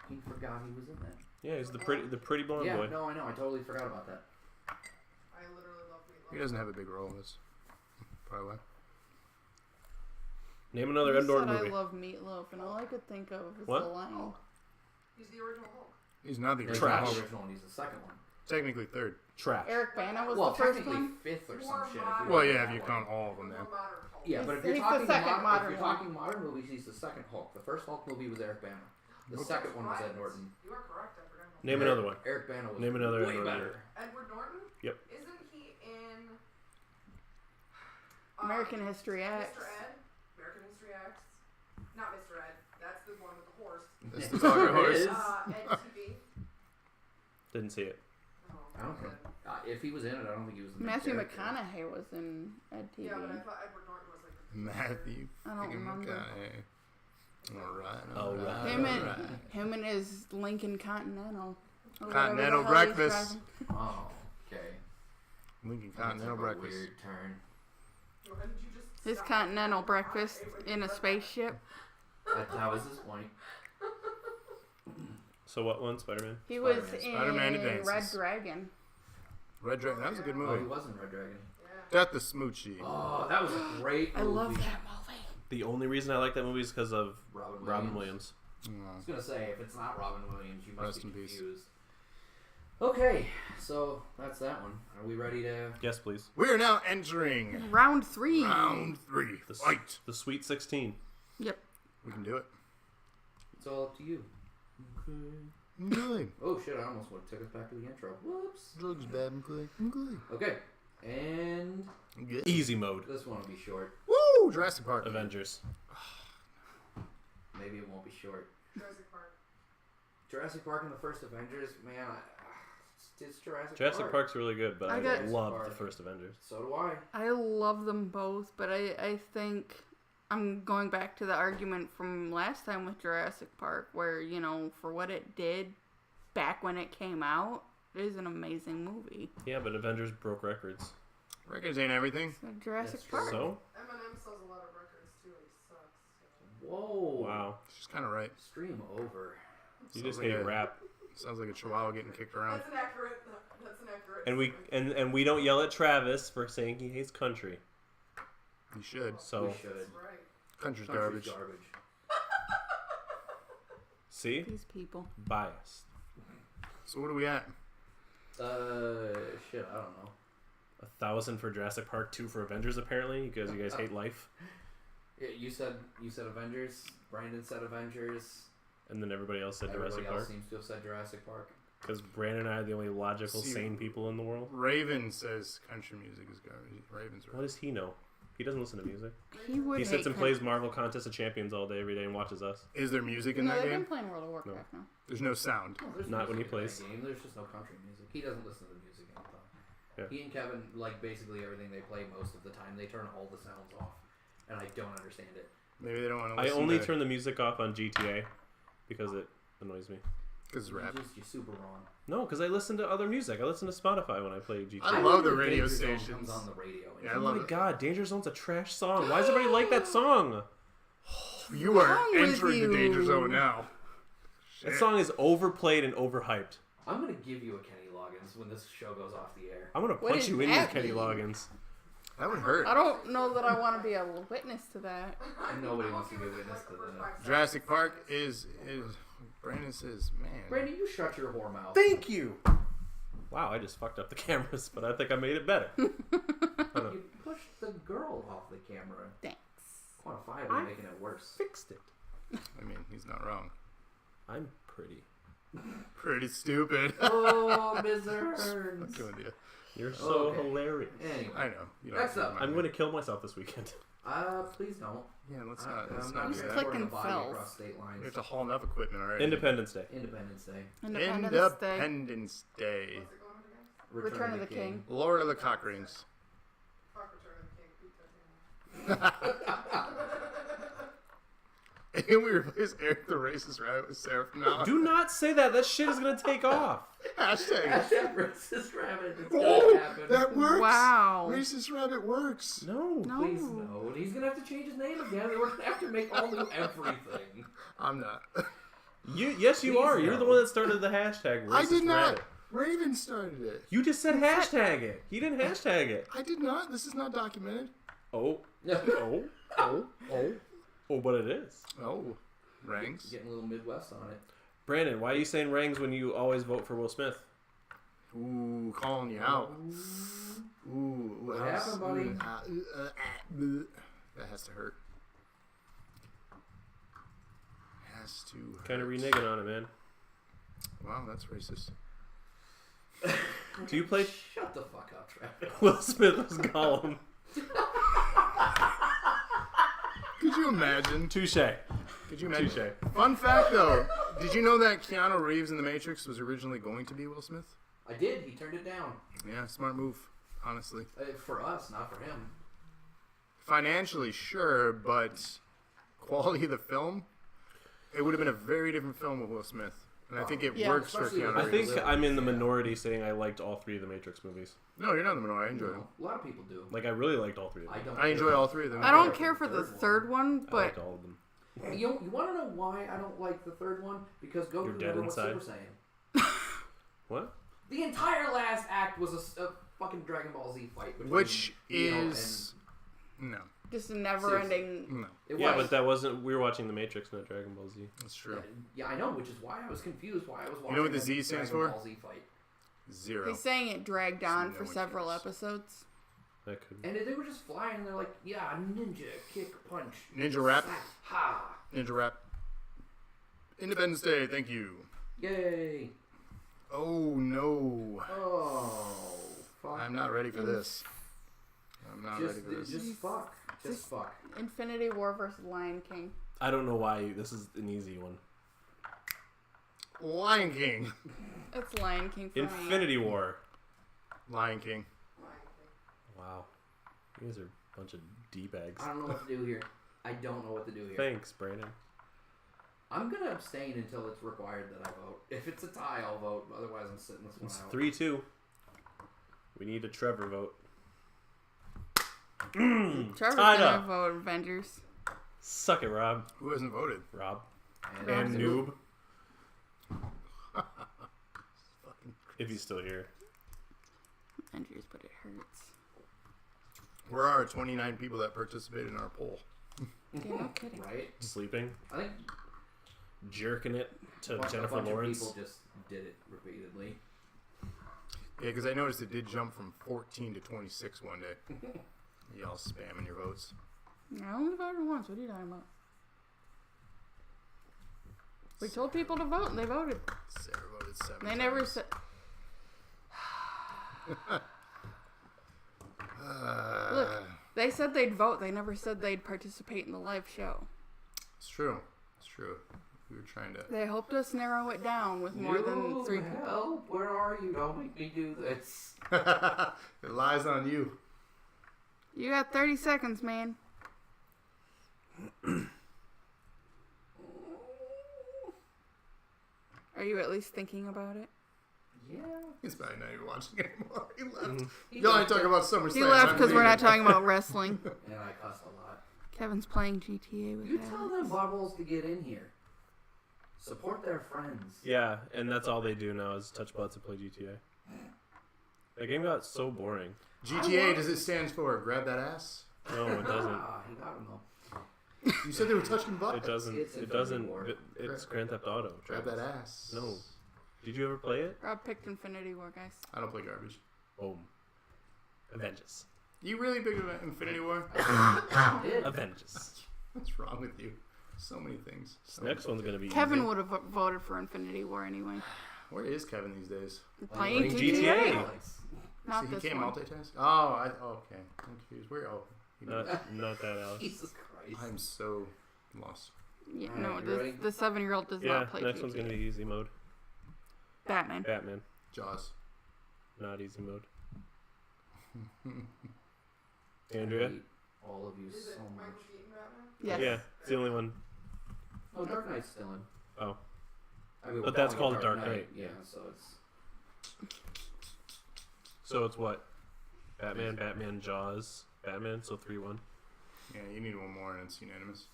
fucking forgot he was in that. Yeah, he's the pretty blonde Yeah, boy. no, I know. I totally forgot about that. I literally love Meatloaf. He doesn't have a big role in this. Probably why. Name another You Ed Norton said movie. I love Meatloaf, and all I could think of was What? the line. He's the original Hulk. He's not the He's original. not Trash. the original one. He's the second one. Technically third. Trash. Eric Bana was Well, the first technically one. fifth or some More shit. modern. Well, you yeah, if that you way. count all of them More now. modern Hulk. Yeah, but if you're He's the talking second if modern you're one. talking modern movies, he's the second Hulk. The first Hulk movie was Eric Bana. The What's- second one was Ed Right. Norton. You are correct. I forgot. about Name that. another one. Eric Bana was Name another way Ed Norton better. movie. Edward Norton. Yep. Isn't he in American History X. Mr. Ed? American History X. Not Mr. Ed. That's the one with the horse. That's the talking horse. It is. Ed TV. Didn't see it. Oh, I don't think. If he was in it, I don't think he was the main Matthew character. McConaughey was in Ed TV. Yeah, but I thought Edward Norton was like the Matthew. I don't fucking remember. McConaughey. All All right. right. Him and his Lincoln Continental. Or whatever Continental the hell he's breakfast. driving. Oh, okay. Lincoln That Continental took a breakfast. Weird turn. Why did you just His stop? Continental breakfast in a spaceship. That was his point. So what one? Spider-Man? He was Spider-Man. Spider-Man in Advances. Red Dragon. Red Dragon. That was a good Oh, he movie. was in Red Dragon. Yeah. Death the Smoochie. Oh, that was a great movie. I love that movie. The only reason I like that movie is because of Robin Robin Williams. Williams. I was gonna say, if it's not Robin Williams, you must Rest be in peace. confused. Okay, so that's that one. Are we ready to? Yes, please. We are now entering Round 3. round 3. The, s- Fight. the Sweet 16. Yep. We can do it. It's all up to you. Good. Oh shit! I almost would have took us back to the intro. Whoops. Drugs bad, McClay. Okay, and Good. Easy mode. this one will be short. Woo! Jurassic Park. Avengers. Maybe it won't be short. Jurassic Park. Jurassic Park and the first Avengers, man. It's Jurassic Jurassic Park. Park's really good, but I I, got- love Park. the first Avengers. So do I. I love them both, but I think I'm going back to the argument from last time with Jurassic Park, where, you know, for what it did back when it came out, it is an amazing movie. Yeah, but Avengers broke records. Records ain't everything. So Jurassic That's true. Park. So? Eminem sells a lot of records too. He sucks. So. Whoa. Wow. She's kind of right. Stream over. You Sounds just like hate a- rap. Sounds like a chihuahua getting kicked around. That's an accurate. That's an accurate. And we statement. and we don't yell at Travis for saying he hates country. You should. So We should. That's right. Country's Country's garbage. see? These people. Biased. So what are we at? Shit, I don't know. 1,000 for Jurassic Park, 2 for Avengers apparently, because you guys hate life. Yeah, you said Avengers. Brandon said Avengers. And then everybody else said Everybody Jurassic else Park. seems to have said Jurassic Park. Because Brandon and I are the only logical, See- sane people in the world. Raven says country music is garbage. Raven's What right. does he know? He doesn't listen to music. He would He hate sits and country. plays Marvel Contest of Champions all day, every day, and watches us. Is there music in No, that they've been game? playing World of Warcraft now. There's no sound. No, there's Not when he music in that plays. Game. There's just no country music. He doesn't listen to the music in it though. Yeah. He and Kevin like basically everything they play most of the time. They turn all the sounds off, and I don't understand it. Maybe they don't want to I listen only to turn the music off on GTA because it annoys me. because it's rap. You're super wrong. No, because I listen to other music. I listen to Spotify when I play GTA. I love the Danger radio Zone stations. comes on the radio. Yeah, I Oh love my it. god, Danger Zone's a trash song. Why does everybody like that song? You are wrong with entering the danger you? zone now. That song is overplayed and overhyped. I'm gonna give you a Kenny Loggins when this show goes off the air. I'm gonna What punch does you in your that Kenny mean? Loggins. That would hurt. I don't know that I want to be a witness to that. Nobody I'm wants to okay be a with it, witness like, to the first that. 5 seconds. Jurassic Park is Brandon says, man. Brandon, you shut your whore mouth. Thank you. Wow, I just fucked up the cameras, but I think I made it better. You pushed the girl off the camera. Thanks. Quantifiably I- making it worse. Fixed it. I mean, he's not wrong. I'm pretty. Pretty stupid. Oh, Mr. What's going to do? You're so Okay. hilarious. Anyway, I know. You don't Next have to up. remind I'm me. going to kill myself this weekend. please don't. Yeah, let's I'm not. Let's not not do Just that. click transporting a and body fells. across state We lines. have to haul enough equipment already. Independence Day. Independence Day. Independence Day. Independence Day. What's it going with again? Return of the King. Lord of the Cock Rings. Fuck Return of the King. Beat that thing. And we replace Eric the Racist Rabbit with Sarah from now on. Do not say that. That shit is going to take off. Hashtag. Hashtag racist rabbit. It's Oh, gonna happen. that works. Wow. Racist Rabbit works. No. No. Please no. And he's gonna have to change his name again. We're gonna have to make all new everything. I'm not. Yes, you Please are. You're no. the one that started the hashtag. I Racist did not. Rabbit. Raven started it. You just said hashtag it. He didn't hashtag it. I did not. This is not documented. Oh. Oh. Oh. Oh. Oh, but it is. Oh. Ranks. Getting a little Midwest on it. Brandon, why are you saying Rangs when you always vote for Will Smith? Ooh, calling you out. Ooh, What happened, buddy? That has to hurt. Has to hurt. Kind of reneging on it, man. Wow, that's racist. Do you play Shut the fuck up, Travis. Will Smith as Gollum? Could you imagine? Touche. Could you imagine? Touche. Fun fact, though. Did you know that Keanu Reeves in The Matrix was originally going to be Will Smith? I did. He turned it down. Yeah, smart move, honestly. For us, not for him. Financially, sure, but quality of the film, it would have been a very different film with Will Smith. And I think it Yeah. works for Especially Keanu I Reeves. think I'm in the minority saying I liked all 3 of the Matrix movies. No, you're not the minority. I enjoyed them. A lot of people do. Like, I really liked all 3 of them. I don't. I enjoy all 3 of them. I don't care for the third one, I but liked all of them. You want to know why I don't like the third one? Because You're Goku dead never was inside. Super Saiyan. What? The entire last act was a fucking Dragon Ball Z fight. between Which Neo is... No. just a never-ending. No. It Yeah, was. but that wasn't... We were watching The Matrix, not Dragon Ball Z. That's true. Yeah, I know, which is why I was confused. Why I was watching. know what the a Z stands Dragon for? Ball Z fight. 0. He's saying it dragged on no for one several cares. episodes. That could... And they were just flying, and they're like, "Yeah, ninja, kick, punch, Ninja rap. slap, ha, Ninja rap. Independence Day, thank you. yay!" Oh, no. Oh, fuck. I'm not ready for this. I'm not ready for this. Just fuck. Just fuck. Infinity War versus Lion King. I don't know why this is an easy one. Lion King. It's Lion King for me. Infinity War. Lion King. Wow. You guys are a bunch of D-bags. I don't know what to do here. I don't know what to do here. Thanks, Brandon. I'm gonna abstain until it's required that I vote. If it's a tie, I'll vote. Otherwise, I'm sitting this one It's out. 3-2. We need a Trevor vote. Trevor's Tied gonna up. vote Avengers. Suck it, Rob. Who hasn't voted? Rob. And, And Noob. If he's still here. Avengers, but it hurts. Where are our 29 people that participated in our poll? Yeah, no kidding. right? Sleeping. I think Jerking it to a Jennifer bunch Lawrence. of people just did it repeatedly. Yeah, because I noticed it did jump from 14 to 26 one day. Y'all spamming your votes. I only voted once. What are you talking about? We told people to vote, and they voted. Sarah voted 7 They never times. said. Look, they said they'd vote. They never said they'd participate in the live show. It's true. It's true. We were trying to... They hoped us narrow it down with more than 3 people. Help! Where are you? Don't make me do this. It lies on you. You got 30 seconds, man. Are you at least thinking about it? Yeah. He's probably not even watching anymore. He left. He Y'all ain't left talking it. about SummerSlam. He left I'm because we're not leaving. talking about wrestling. And I cussed a lot. Kevin's playing GTA with You that. tell them bubbles to get in here. Support their friends. Yeah, and that's all they do now is touch butts and play GTA. That game got so boring. GTA, does it stand for grab that ass? No, it doesn't. Ah, he got him though. You said they were touching butt. It doesn't. It's It Infinity doesn't. War. It's Grand Theft Auto. Grab Travis. that ass. No. Did you ever play it? Rob picked Infinity War, guys. I don't play garbage. Boom. Avengers. You really big of an Infinity War? I did. Avengers. What's wrong with you? So many things. So Next one's gonna be Kevin easy. would have voted for Infinity War anyway. Where is Kevin these days? Playing playing GTA. GTA. Not See, he this can't one. multitask? Oh, okay. I'm confused. Where? Oh. Not that Alex. Jesus Christ. I'm so lost. Yeah, Alright, no, you ready? the 7-year-old does Yeah, not play next GTA. one's gonna be easy mode. Batman. Batman. Jaws. Not easy mode. I Andrea. hate all of you Is it so Michael much. Keaton Batman? Yes. Yeah, it's the only one. Oh, Dark Knight's still in. Oh. I mean, But we're that's calling it called Dark Knight. Yeah, so it's. So it's what? Batman, Batman, Jaws, Batman. So 3-1. Yeah, you need one more and it's unanimous.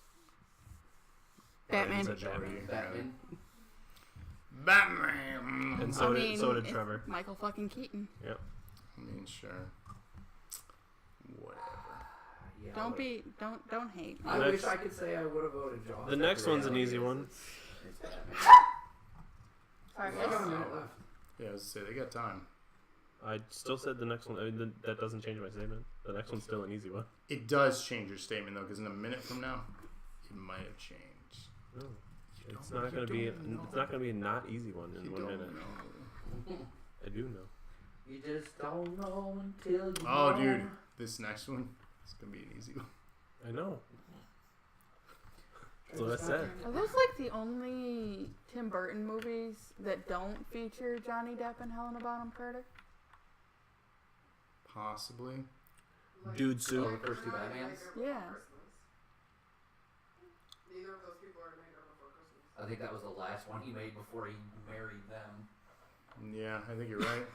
Batman. Said Batman. Batman. Batman! And so I did mean, so did it's Trevor. Michael fucking Keaton. Yep. I mean, sure. Whatever. Yeah, Don't hate. I Next- wish I could say I would have voted Jaws. The next one's an easy one. It's Batman. 5 We got a minutes. minute left. Yeah, I was gonna say they got time. I still said the next one. I mean, that doesn't change my statement. The next one's still an easy one. It does change your statement though, because in a minute from now, it might have changed. No, You it's don't- not you gonna be. don't know. It's not gonna be a not easy one in You 1 don't minute. know. I do know. You just don't know until you Oh, know. dude, this next one is gonna be an easy one. I know. That's what I said. Are those like the only Tim Burton movies that don't feature Johnny Depp and Helena Bonham Carter? Possibly. Dude suit. Oh, the first two Batmans? Yeah. Neither of those people are in Nightmare Before Christmas. I think that was the last one he made before he married them. Yeah, I think you're right.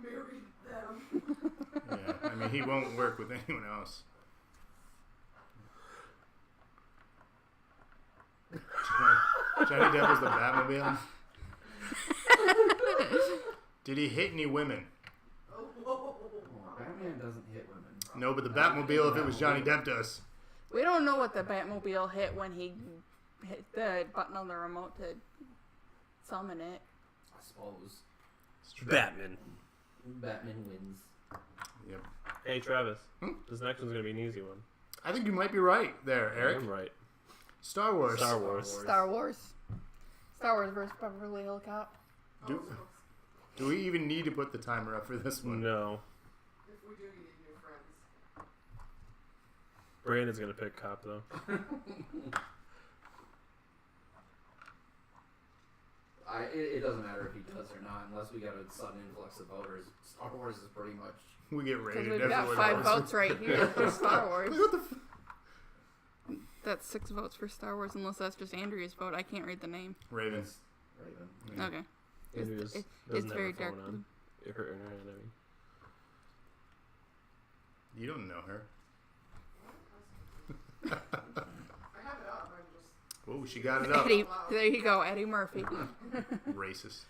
Married them. Yeah, I mean he won't work with anyone else. Johnny Depp was the Batmobile. Did he hit any women? Oh, whoa. Oh, Batman doesn't hit women. No, but the Batmobile, if it was Johnny Depp, does. We don't know what the Batmobile hit when he hit the button on the remote to summon it. I suppose. Batman. Batman wins. Yep. Hey Travis, Hmm? this next one's gonna be an easy one. I think you might be right there, Eric. I'm right. Star Wars. Star Wars. Star Wars. Star Wars versus Beverly Hills Cop. Do, do we even need to put the timer up for this one? No. If we do, you need new friends. Brandon's gonna pick cop though. It doesn't matter if he does or not, unless we got a sudden influx of voters. Star Wars is pretty much. We get Because rated. we've got everyone 5 else. votes right here for Star Wars. What the That's 6 votes for Star Wars, unless that's just Andrea's vote. I can't read the name. Ravens. Raven. Yeah. Okay. Andrews it- doesn't it's have very a phone dark. on. Her internet, I mean. You don't know her. I have it up. I'm just. Whoa, she got it up. Eddie, there you go, Eddie Murphy. Racist.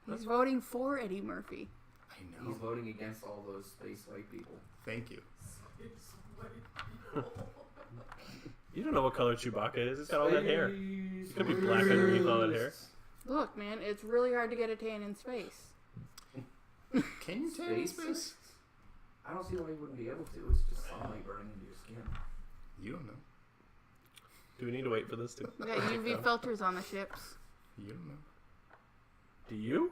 He's voting for Eddie Murphy. I He's know. voting against all those space white people. Thank you. It's white people. You don't know what color Chewbacca is. He's got all that hair. He could be black underneath all that hair. Look, man, it's really hard to get a tan in space. Can you tan in space? I don't see why you wouldn't be able to. It's just sunlight burning into your skin. You don't know. Do we need to wait for this to? We got UV filters on the ships. You don't know. Do you?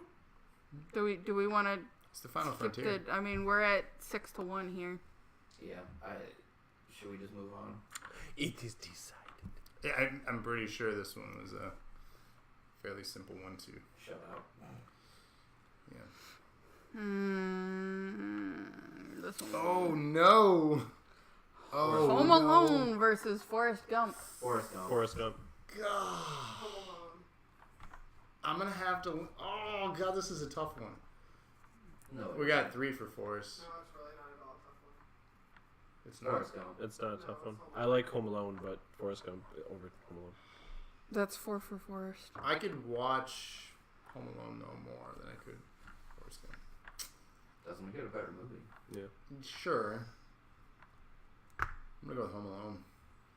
Do we want to It's the final skip frontier. the? I mean, we're at 6-1 here. Yeah. Should we just move on? It is decided. Yeah, I'm pretty sure this one was a fairly simple one too. Shut out. Yeah. This one. Oh no. Oh. Home no. Alone versus Forrest Gump. Forrest Gump. Forrest Gump. God. Home Alone. I'm gonna have to. Oh god, this is a tough one. No. We got 3 for Forrest. No, it's really not at all a tough one. It's not. Forrest Gump. It's not a tough one. I like Home Alone, but Forrest Gump over Home Alone. That's 4 for Forrest. I could watch Home Alone no more than I could Forrest Gump. Doesn't make it a better movie. Yeah. Sure. I'm gonna go with Home Alone.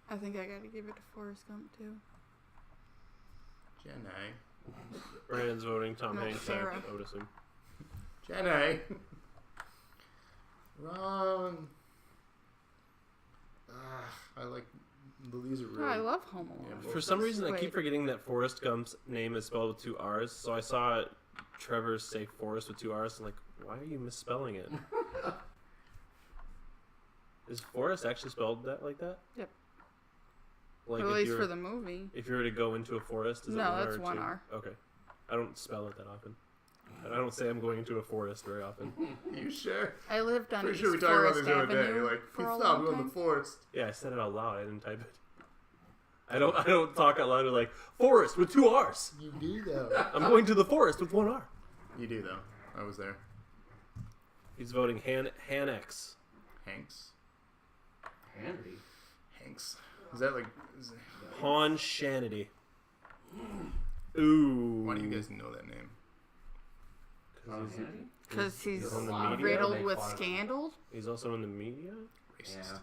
I think I gotta give it to Forrest Gump too. Jenny. Brandon's voting Tom No, Hanks. Sarah. I would assume. Jenny. Wrong. I like. These are Oh, I really. love Home Alone. Yeah, For some reason, I Wait. keep forgetting that Forrest Gump's name is spelled with 2 R's. So I saw Trevor say Forrest with 2 R's. I'm like, why are you misspelling it? Is Forrest actually spelled that like that? Yep. Like At if least you're, for the movie. if you were to go into a forest, is it No, 1 R that's or 1 2? R. Okay. I don't spell it that often. I don't say I'm going into a forest very often. You sure? I lived on Pretty East sure we talked about Forest this the other day. Avenue You're like, for a stop long going to time. the forest. Yeah, I said it out loud. I didn't type it. I don't talk out loud like forest with 2 R's. You do though. I'm going to the forest with 1 R. You do though. I was there. He's voting Hanex. Hanks. Handy. Hanks. Is that like? Is Han Shanity. Ooh. why do you guys know that name? Because he's, Handy? Because he's on the media. riddled Make with fun of him. scandals. he's also in the media. Racist.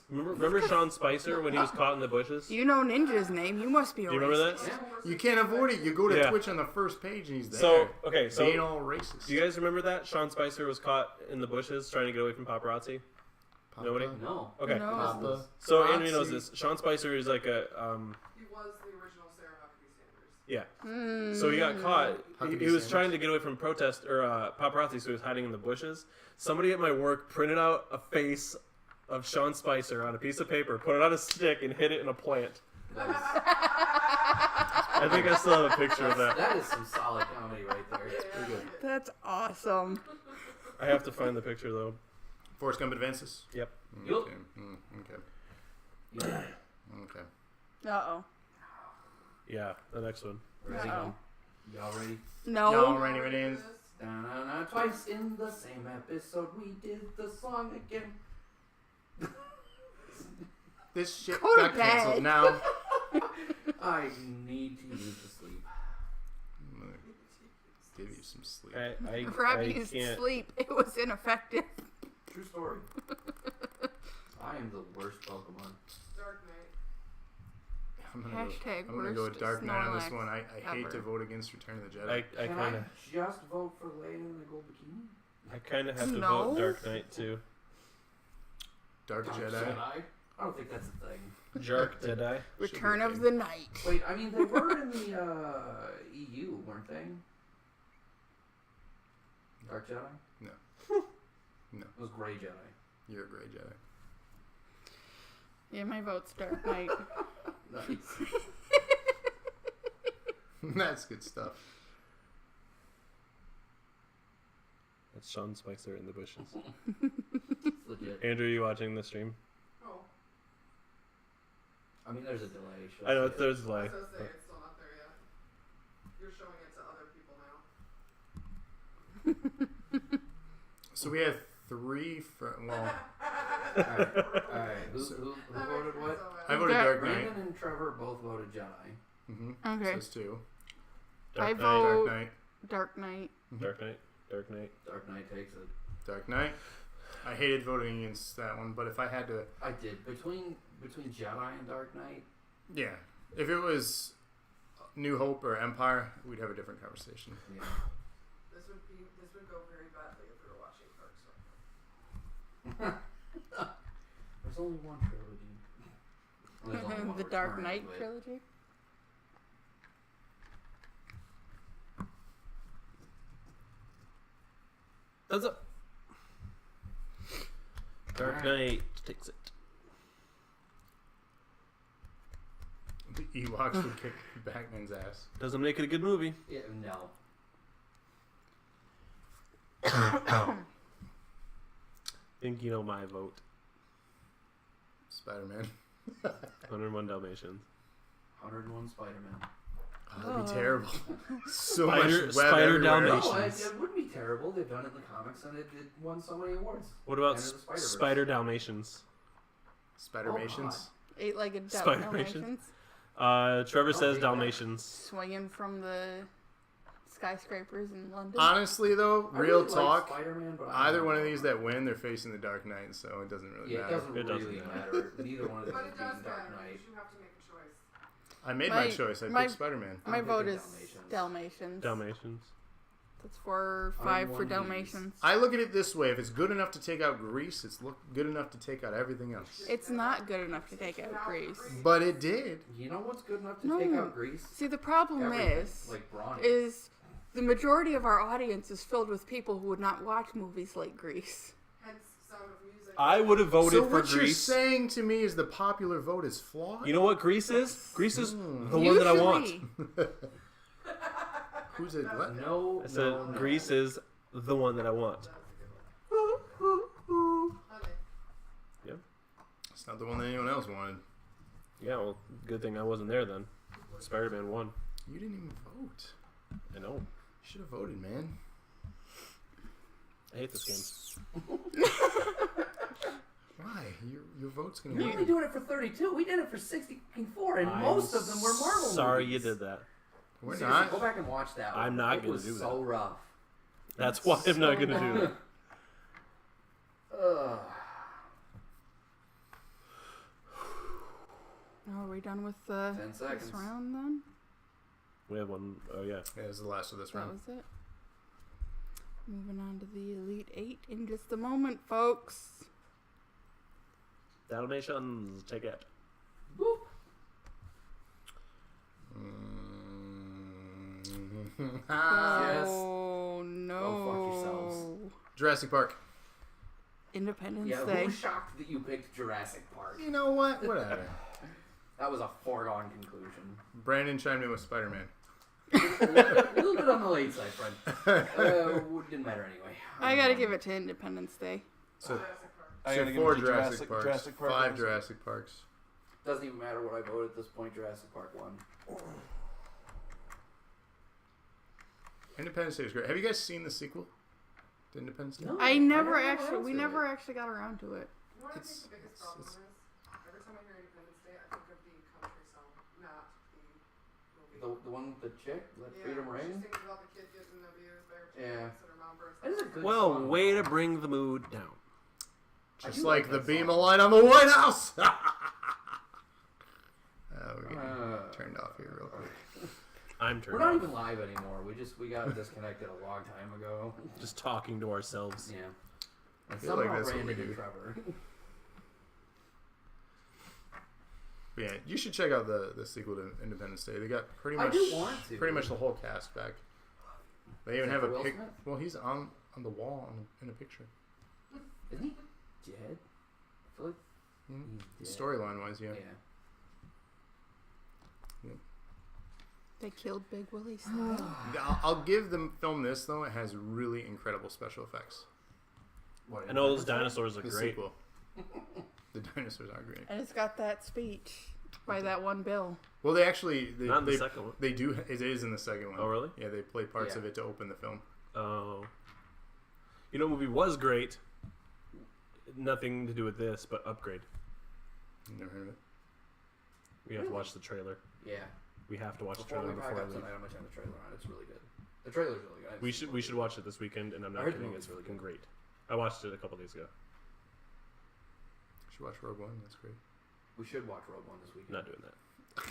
Remember Sean Spicer when he was caught in the bushes? You know Ninja's name. You must be a Do you remember racist. that? You can't avoid it. You go to Yeah. Twitch on the first page and he's there. So, okay, so being all racist. do you guys remember that? Sean Spicer was caught in the bushes trying to get away from paparazzi? Papa, Nobody? No. Okay. No. Papa. So Paparazzi. Andrew knows this. Sean Spicer is like a He was the original Sarah Huckabee Sanders. yeah. So he got caught. Huckabee He was Sanders. trying to get away from protest or paparazzi, so he was hiding in the bushes. Somebody at my work printed out a face of Sean Spicer on a piece of paper, put it on a stick, and hid it in a plant. I think I still have a picture of that. That is some solid comedy right there. That's awesome. I have to find the picture though. Forrest Gump advances. Yep. Yup. Okay. Okay. Yeah. Okay. Uh-oh. Yeah, the next one. Ready? Uh-oh. Y'all ready? No. No, Randy Reddings. Da-na-na, twice in the same episode, we did the song again. This shit Go to got canceled bed. now. I need to use the sleep. I'm gonna give you some sleep. I Robbie's can't. sleep. It was ineffective. True story. I am the worst Pokemon. Dark Knight. I'm gonna Hashtag go, I'm gonna go with worst Dark Knight on this Snorlax one. I hate ever. to vote against Return of the Jedi. I Can kind of I just vote for Leia in the gold bikini? have to No. vote Dark Knight too. Dark Jedi. I don't think that's a thing. Dark Jedi. Return a of thing. the Night. Wait, I mean, they were in the EU, weren't they? Dark Jedi? No. No. It was Gray Jedi. You're a gray Jedi. Yeah, my vote's Dark Knight. Nice. That's good stuff. That's Sean Spicer in the bushes. It's legit. Andrew, you watching the stream? Oh, I mean, there's a delay. She'll I know see it. there's I delay. was gonna say it's still not there yet. You're showing it to other people now. So we have three for well. Alright. Who voted what? I voted Dark Knight. Brandon and Trevor both voted Jedi. Mm-hmm. Okay. Says two. I Dark Knight. vote- Dark Knight. Dark Knight. Dark Knight. Dark Knight. Dark Knight takes it. Dark Knight. I hated voting against that one, but if I had to, I did. Between Jedi and Dark Knight, yeah, if it was New Hope or Empire, we'd have a different conversation. yeah. This would go very badly if we were watching Parks right now. There's only one trilogy. Well, there's only one The Dark return, Knight but- trilogy. That's up. Dark Knight takes it. The Ewoks would kick Batman's ass. Doesn't make it a good movie. Yeah, no. Think you know my vote. Spider-Man. 101 Dalmatians. 101 Spider-Man. Oh, that'd be Oh. terrible. So Spider- much web Spider everywhere. Dalmatians. No, it wouldn't be terrible. They've done it in the comics and it won so many awards. What about Enter the Spider-Verse. Spider Dalmatians? Spider-Mations. Eight-legged Spider-Mations. Dalmatians. Trevor says take that. Dalmatians. Swinging from the skyscrapers in London. Honestly, though, I real really like talk, Spider-Man, but I either don't one of know. these that win, they're facing the Dark Knight, so it doesn't really Yeah, it matter. doesn't It doesn't really matter. matter. Neither one of them But is it beating does Dark matter Knight. because you have to make a choice. I made My- my choice. I my- picked Spider-Man. My I'm vote thinking is Dalmatians. Dalmatians. That's 4 or I'm 5 for one of these. Dalmatians. I look at it this way: if it's good enough to take out Grease, it's good enough to take out everything else. It's not good enough to take out Grease. But it did. You know what's good enough to No. take out Grease? See, the problem Everything. is Like Bronny. the majority of our audience is filled with people who would not watch movies like Grease. Hence, Sound of Music. I would have voted So for what you're Grease. saying to me is the popular vote is flawed? You know what Grease is? Grease is the one that I want. Usually. Who's it? What? No, I said no, no. Grease is the one that I want. That's a good one. Honey. Yeah. It's not the one that anyone else wanted. Yeah, well, good thing I wasn't there then. Spider-Man won. You didn't even vote. I know. You should have voted, man. I hate this game. Why? Your vote's gonna You're win. only doing it for 32. We did it for 64, and most of them were Marvel Sorry movies. you did that. We're Seriously, not. Go back and watch that one. I'm not It gonna was do so that. rough. That's why I'm not going to do that. Ugh. Are we done with 10 this seconds. round then? We have one. Oh yeah. Yeah, this is the last of this That round. was it. Moving on to the Elite Eight in just a moment, folks. Dalmatians, check it. Boop. Yes. Oh no! Go fuck yourselves. Jurassic Park. Independence Yeah, Day. who's shocked that you picked Jurassic Park? You know what? Whatever. That was a foregone conclusion. Brandon chimed in with Spider-Man. A little bit on the late side, friend. Didn't matter anyway. I gotta give it to Independence Day. So, I so gotta give 4 it to Jurassic Parks. Jurassic Park 5 also. Jurassic Parks. Doesn't even matter what I vote at this point. Jurassic Park won. Independence Day is great. Have you guys seen the sequel to Independence Day? No. I never I never actually, we answered never it. actually got around to it. You know what I It's- think the biggest it's- problem it's- is? Every time I hear Independence Day, I think of the country song, not the movie. The one with the chick, Let Freedom She Ring. sings about the kid getting abused by her Yeah. parents and her mom burns That is a down. good Well, song. way to bring the mood down. I Just do like the that beam song. of light on the White House. We're getting turned off here real quick. I'm We're turned not off. even live anymore. We got disconnected a long time ago. Just talking to ourselves. Yeah. And feel like somehow that's what we Brandon and do. Trevor. But yeah, you should check out the sequel to Independence Day. They got pretty I much do want to. pretty much the whole cast back. They even Except have a for Will pic. Smith? Well, he's on the wall in a picture. Isn't he dead? I feel like he's dead. Storyline wise, yeah. Yeah. They killed Big Willie Snipes. I'll give the film this though. It has really incredible special effects. What, I know those dinosaurs are The great. sequel. The dinosaurs are great. And it's got that speech by that one Bill. Well, they actually Not in the they, second one. they do. It is in the second one. Oh, really? Yeah, they play parts Yeah. of it to open the film. Oh. You know, what movie was great. Nothing to do with this, but Upgrade. Never heard of it. We have to watch the trailer. Yeah. We have to watch the Before trailer we pack before I up leave. tonight, I'm gonna turn the trailer on. It's really good. The trailer's really good. We should watch it this weekend, and I'm I not heard the kidding. movie's It's really fucking good. great. I watched it a couple days ago. You should watch Rogue One. That's great. We should watch Rogue One this weekend. Not doing that.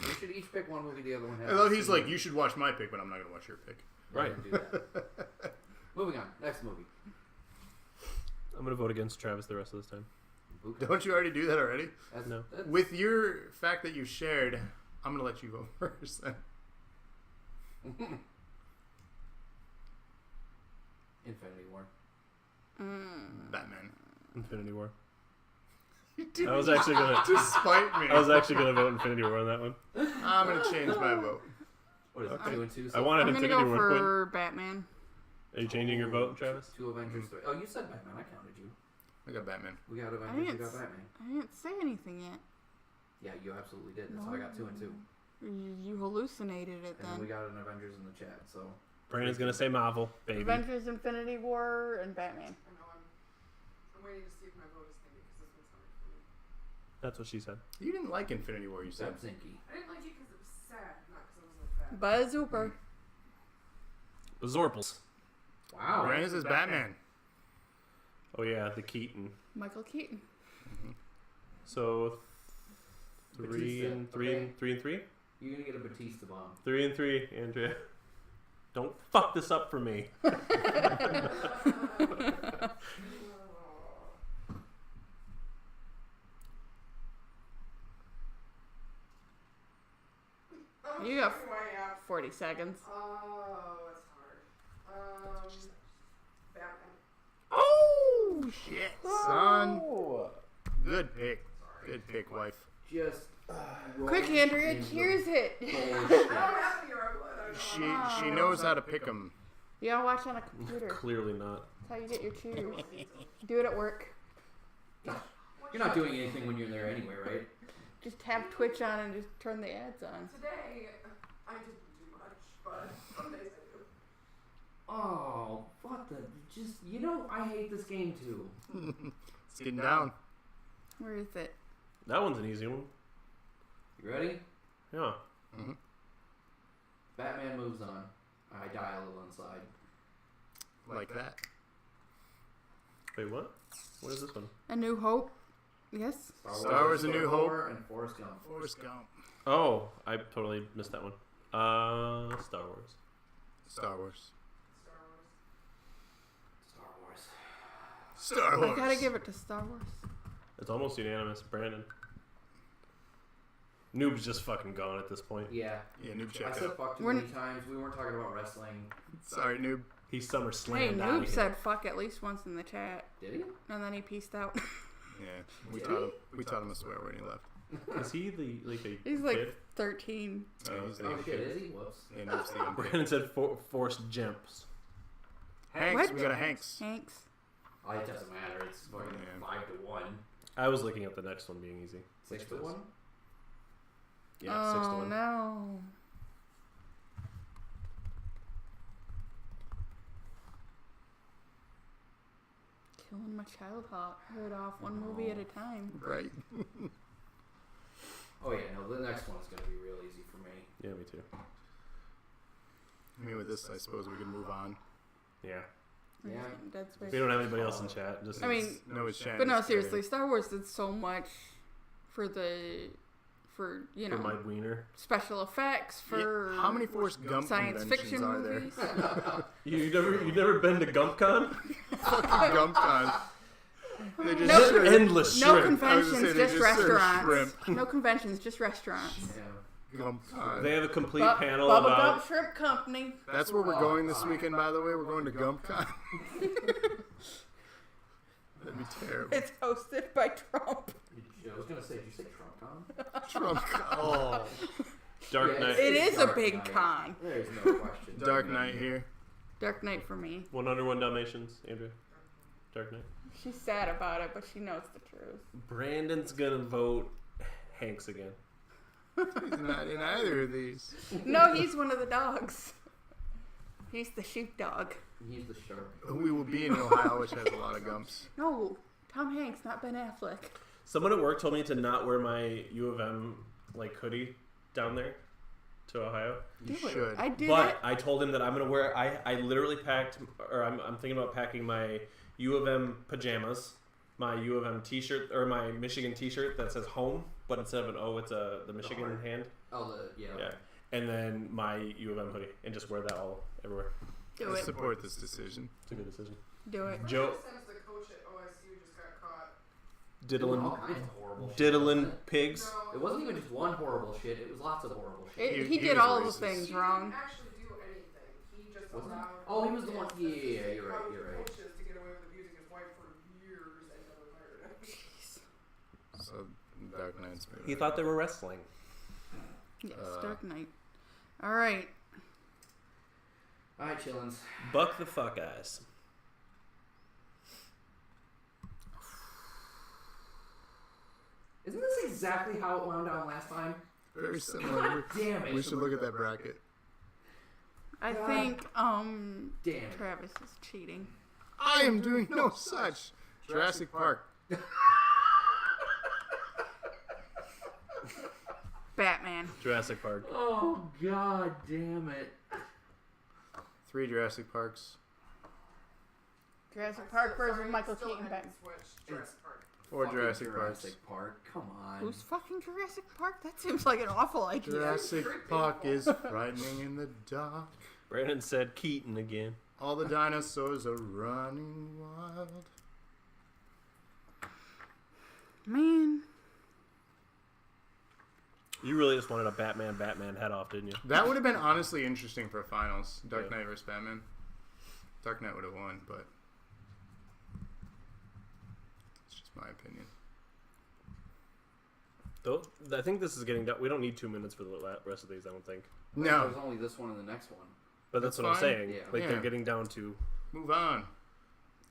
We should each pick one movie the other one has. I love he's like, you should watch my pick, but I'm not gonna watch your pick. Right. Do that. Moving on. Next movie. I'm gonna vote against Travis the rest of this time. Buka. Don't you already do that already? No. With your fact that you shared, I'm gonna let you go first. Then. Infinity War. Batman. Infinity War. You did I was actually gonna. to spite me. I was actually gonna vote Infinity War on that one. I'm gonna change my vote. What is it? Okay. 2 and 2. I wanted I'm gonna Infinity go War to win. for Batman. Are you changing your vote, Travis? 2 Avengers 3. Oh, you said Batman. I counted you. I got Batman. We got I Avengers. You didn't, got Batman. I didn't say anything yet. Yeah, you absolutely did. That's how I got 2 and 2. You hallucinated it And then we then. got an Avengers in the chat. So Brandon's gonna say Marvel, baby. Avengers, Infinity War, and Batman. I know I'm waiting to see if my vote is thinking because this one's hard for me. That's what she said. You didn't like Infinity War, you said. Zinky. I didn't like it because it was sad, not because it was a fat. Buzz Ooper. The Zorpals. Wow. Brandon says Batman. Oh yeah, the Keaton. Michael Keaton. So three Batista. and three Okay. and three and three. You're gonna get a Batista bomb. 3 and 3, Andrea. Don't fuck this up for me. You got Why, yeah. 40 seconds. Oh, that's hard. Batman. Oh shit, son. Good pick. Good pick, wife. Just Quick, rolling Andrea, into cheers it. bullshit. I don't have any, or I would. I don't know. She knows how to pick them. You gotta watch on a computer. That's Clearly not. how you get your cheers. Do it at work. You're not doing anything when you're there anyway, right? Just have Twitch on and just turn the ads on. Today, I didn't do much, but some days I do. Oh, what the? Just, I hate this game too. It's getting down. Where is it? That one's an easy one. You ready? Yeah. Batman moves on. I die a little inside. Like that. Wait, what? What is this one? A New Hope. Yes. Star Wars: A New Hope. And Forrest Gump. Forrest Gump. Oh, I totally missed that one. Star Wars. Star Wars. Star Wars. Star Wars. I gotta give it to Star Wars. It's almost unanimous. Brandon. Noob's just fucking gone at this point. Yeah. Yeah, noob I check said out. fuck too many times. We weren't talking about wrestling. Sorry, noob. He's SummerSlam. Hey, Noob said fuck at least once in the chat, Did he? and then he peaced out. Yeah, we Did taught him a swear word and he left. Is he the a He's like kid? 13. Yeah, he's the Oh young shit, kid. is he? Whoops. Yeah, noob's the young kid. Brandon said forced jumps. Hanks, What? we got a Hanks. Hanks. Oh, it doesn't matter. It's fucking Yeah. 5-1. I was looking at the next one being easy. 6-1. Yeah, 6-1. No. Killing my childhood off one movie at a time. Right. Oh yeah, no, the next one's gonna be real easy for me. Yeah, me too. I mean, with this, I suppose we can move on. Yeah. Yeah. Dead Space. We don't have anybody else in chat. Just I mean, No, it's Shannon. but no, seriously, Star Wars did so much for you for know, my wiener. special effects, for How many Forrest Gump science conventions fiction are movies. You never been to GumpCon? there? Fucking Gump Con. They just No- serve- Endless No shrimp. conventions, they just just serve restaurants. shrimp. No conventions, just restaurants. Yeah. Gump Con. They have a complete Bu- panel Bubba about. Gump Shrimp Company. That's where we're going this weekend, by the way. We're going to Gump Con. That'd be terrible. It's hosted by Trump. I was gonna say, did you say TrumpCon? Trump Con. Oh. Dark Yeah, Knight. It is a Dark big Knight. con. There's no question. Dark Knight here. Dark Knight for me. 101 Dalmatians, Andrew. Dark Knight. She's sad about it, but she knows the truth. Brandon's gonna vote Hanks again. He's not in either of these. No, he's one of the dogs. He's the sheepdog. He's the shark. We will be in Ohio, which has a lot of Gumps. No, Tom Hanks, not Ben Affleck. Someone at work told me to not wear my U of M like hoodie down there to Ohio. You Do it. should. I did But it. I told him that I'm gonna wear. I literally packed, or I'm thinking about packing my U of M pajamas, my U of M T-shirt, or my Michigan T-shirt that says home, but instead of an O, it's the Michigan heart. hand. Oh, yeah. Yeah, and then my U of M hoodie, and just wear that all everywhere. Do I it. support this decision. It's a good decision. Do it. Joe Since the coach at OSU just got caught. Doing all diddling, kinds of horrible shit. diddling pigs. No, It wasn't even just one horrible shit. It was lots of horrible shit. He He did was all the racist. things he wrong. didn't actually do anything. He just Wasn't he? allowed. Oh, he was the one. Yes, Yeah, you're right. allowed You're right. coaches to get away with abusing his wife for years and never fired him. So, Dark Knight's He thought they were wrestling. Yes, Dark Knight. All right. All right, chillins. Buck the fuck eyes. Isn't this exactly how it wound down last time? Very similar. Damn it. We should look at that bracket. I God. think Damn it. Travis is cheating. I am doing no such. Jurassic Park. Batman. Jurassic Park. Oh, god damn it. 3 Jurassic Parks. Jurassic Park versus Michael Still Keaton. hadn't Batman. switched Jurassic Park. 4 Fucking Jurassic Parks. Jurassic Park. Come on. Who's fucking Jurassic Park? That seems like an awful idea. Jurassic Park is frightening in the dark. Brandon said Keaton again. All the dinosaurs are running wild. Man. You really just wanted a Batman head off, didn't you? That would have been honestly interesting for finals. Dark Yeah. Knight versus Batman. Dark Knight would have won, but it's just my opinion. Though I think this is getting done. We don't need 2 minutes for the rest of these. I don't think. No, There's only this one and the next one. But that's That's what I'm fine. saying. Yeah. Like Yeah. they're getting down to move on.